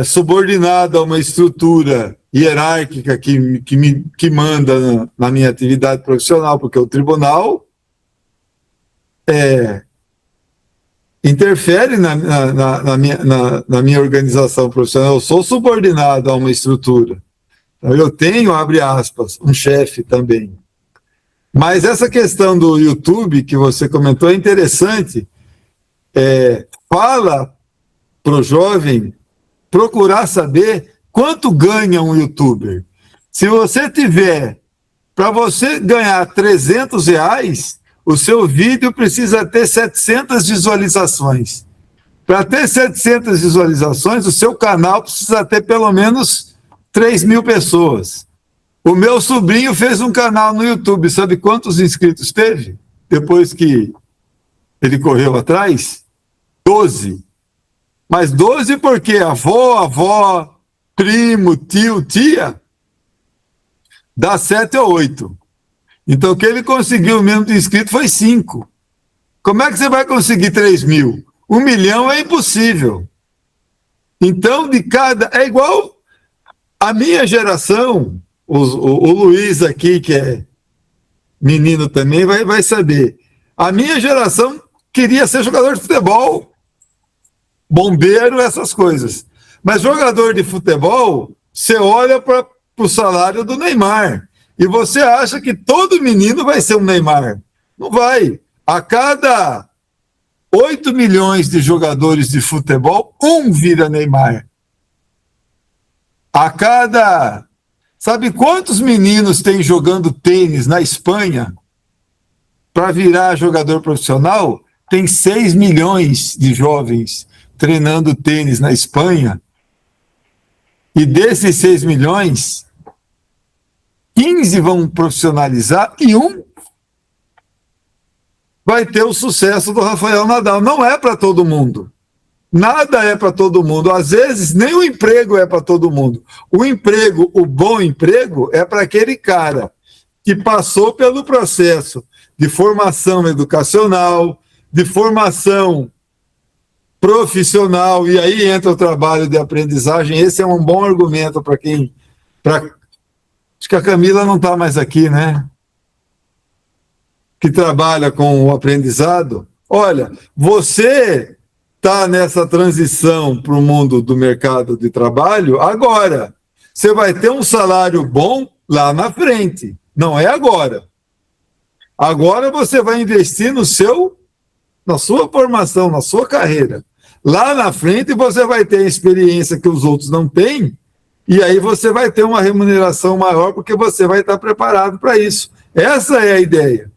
subordinado a uma estrutura hierárquica que manda na minha atividade profissional, porque o tribunal interfere na minha organização profissional. Eu sou subordinado a uma estrutura. Então, eu tenho, abre aspas, um chefe também. Mas essa questão do YouTube que você comentou é interessante. Fala para o jovem procurar saber quanto ganha um youtuber. Se você tiver, para você ganhar R$300, o seu vídeo precisa ter 700 visualizações. Para ter 700 visualizações, o seu canal precisa ter pelo menos 3.000 pessoas. O meu sobrinho fez um canal no YouTube, sabe quantos inscritos teve? Depois que ele correu atrás? 12. Mas 12 porque avó, primo, tio, tia, dá 7 ou 8. Então, o que ele conseguiu mesmo de inscrito foi 5. Como é que você vai conseguir 3.000? 1 milhão é impossível. Então, é igual a minha geração, o Luiz aqui, que é menino também, vai saber. A minha geração queria ser jogador de futebol, bombeiro, essas coisas. Mas jogador de futebol, você olha para o salário do Neymar e você acha que todo menino vai ser um Neymar. Não vai. A cada 8 milhões de jogadores de futebol, um vira Neymar. A cada... Sabe quantos meninos tem jogando tênis na Espanha para virar jogador profissional? Tem 6 milhões de jovens treinando tênis na Espanha. E desses 6 milhões, 15 vão profissionalizar e um vai ter o sucesso do Rafael Nadal. Não é para todo mundo. Nada é para todo mundo. Às vezes, nem o emprego é para todo mundo. O emprego, o bom emprego, é para aquele cara que passou pelo processo de formação educacional, de formação profissional, e aí entra o trabalho de aprendizagem. Esse é um bom argumento para quem... Acho que a Camila não está mais aqui, né? Que trabalha com o aprendizado. Olha, você está nessa transição para o mundo do mercado de trabalho agora. Você vai ter um salário bom lá na frente, não é agora. Agora você vai investir na sua formação, na sua carreira. Lá na frente você vai ter a experiência que os outros não têm, e aí você vai ter uma remuneração maior porque você vai estar preparado para isso. Essa é a ideia.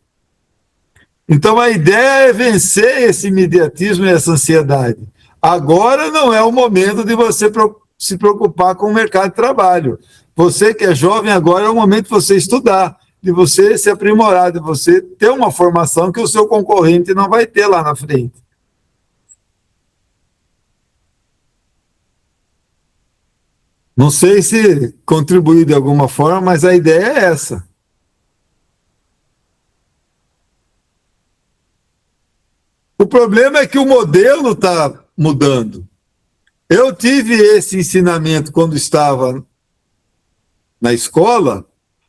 Então, a ideia é vencer esse imediatismo e essa ansiedade. Agora não é o momento de você se preocupar com o mercado de trabalho. Você que é jovem, agora é o momento de você estudar, de você se aprimorar, de você ter uma formação que o seu concorrente não vai ter lá na frente. Não sei se contribuiu de alguma forma, mas a ideia é essa. O problema é que o modelo está mudando. Eu tive esse ensinamento quando estava na escola,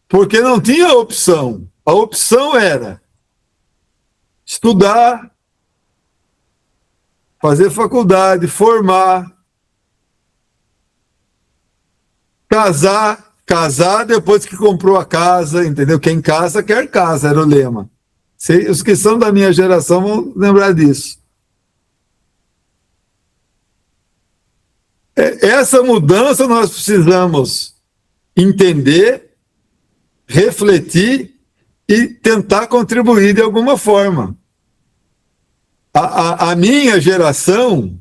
porque não tinha opção. A opção era estudar, fazer faculdade, formar, casar depois que comprou a casa, entendeu? Quem casa quer casa, era o lema. Os que são da minha geração vão lembrar disso. Essa mudança nós precisamos entender, refletir e tentar contribuir de alguma forma. A minha geração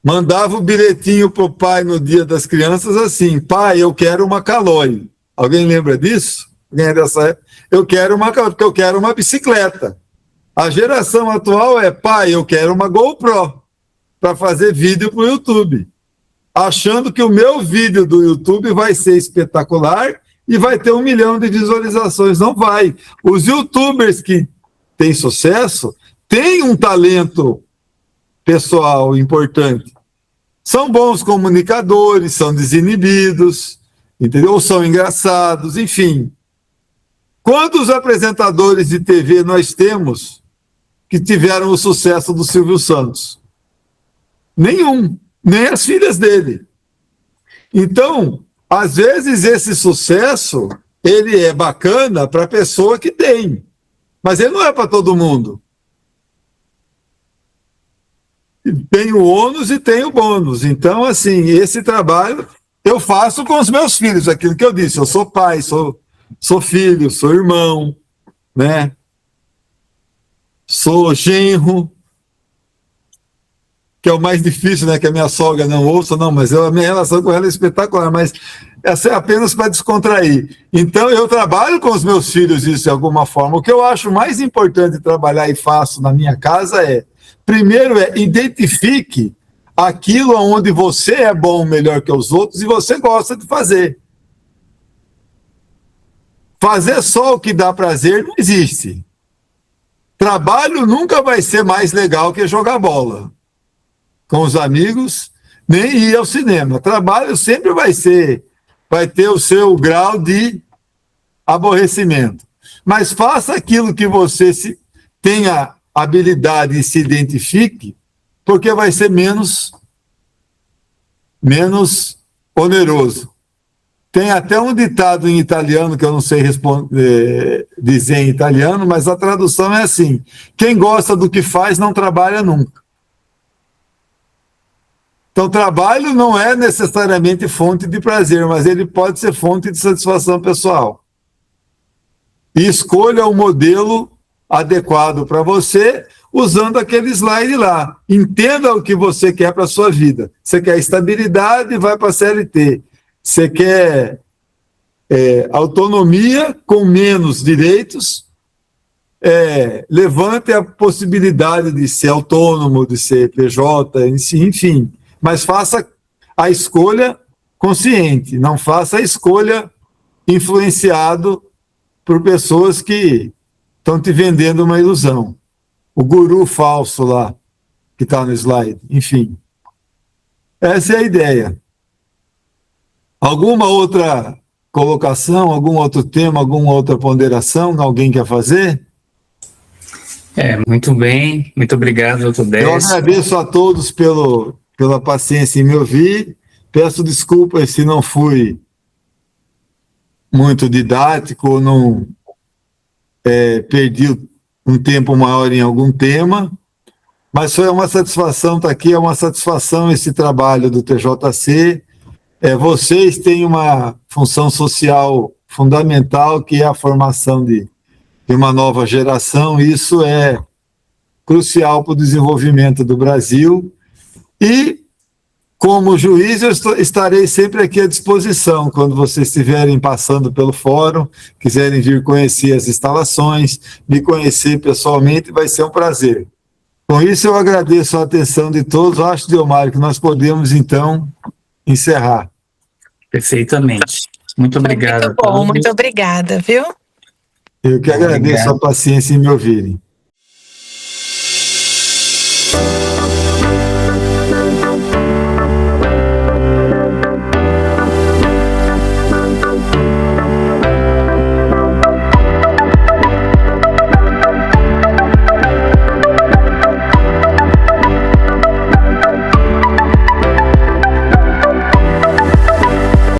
mandava o bilhetinho para o pai no Dia das Crianças assim: pai, eu quero uma Caloi. Alguém lembra disso? Alguém é dessa época? Eu quero uma Caloi, porque eu quero uma bicicleta. A geração atual é: pai, eu quero uma GoPro para fazer vídeo para o YouTube. Achando que o meu vídeo do YouTube vai ser espetacular e vai ter 1 milhão de visualizações. Não vai. Os YouTubers que têm sucesso têm um talento pessoal importante. São bons comunicadores, são desinibidos, entendeu? Ou são engraçados, enfim. Quantos apresentadores de TV nós temos que tiveram o sucesso do Silvio Santos? Nenhum, nem as filhas dele. Então, às vezes esse sucesso, ele é bacana para a pessoa que tem, mas ele não é para todo mundo. Tem o ônus e tem o bônus. Então, assim, esse trabalho eu faço com os meus filhos, aquilo que eu disse: eu sou pai, sou filho, sou irmão, né? Sou genro, que é o mais difícil, né? Que a minha sogra não ouça, não, mas a minha relação com ela é espetacular, mas essa é apenas para descontrair. Então, eu trabalho com os meus filhos isso de alguma forma. O que eu acho mais importante trabalhar e faço na minha casa primeiro, identifique aquilo onde você é bom, melhor que os outros, e você gosta de fazer. Fazer só o que dá prazer não existe. Trabalho nunca vai ser mais legal que jogar bola com os amigos, nem ir ao cinema. Trabalho sempre vai ter o seu grau de aborrecimento. Mas faça aquilo que você tenha habilidade e se identifique, porque vai ser menos oneroso. Tem até um ditado em italiano que eu não sei dizer em italiano, mas a tradução é assim: quem gosta do que faz não trabalha nunca. Então, trabalho não é necessariamente fonte de prazer, mas ele pode ser fonte de satisfação pessoal. E escolha o modelo adequado para você, usando aquele slide lá. Entenda o que você quer para a sua vida. Você quer estabilidade, vai para a CLT. Você quer autonomia com menos direitos, levante a possibilidade de ser autônomo, de ser PJ, enfim. Mas faça a escolha consciente, não faça a escolha influenciado por pessoas que estão te vendendo uma ilusão. O guru falso lá, que está no slide. Enfim, essa é a ideia. Alguma outra colocação, algum outro tema, alguma outra ponderação que alguém quer fazer? Muito bem. Muito obrigado, doutor Décio. Eu agradeço a todos pela paciência em me ouvir. Peço desculpas se não fui muito didático ou não perdi um tempo maior em algum tema, mas foi uma satisfação estar aqui, é uma satisfação esse trabalho do TJC. Vocês têm uma função social fundamental, que é a formação de uma nova geração, e isso é crucial para o desenvolvimento do Brasil. E, como juiz, eu estarei sempre aqui à disposição, quando vocês estiverem passando pelo fórum, quiserem vir conhecer as instalações, me conhecer pessoalmente, vai ser um prazer. Com isso, eu agradeço a atenção de todos. Acho, Delmário, que nós podemos, então, encerrar. Perfeitamente. Muito obrigado. Muito bom, muito obrigada, viu? Eu que agradeço Obrigado. a paciência em me ouvirem.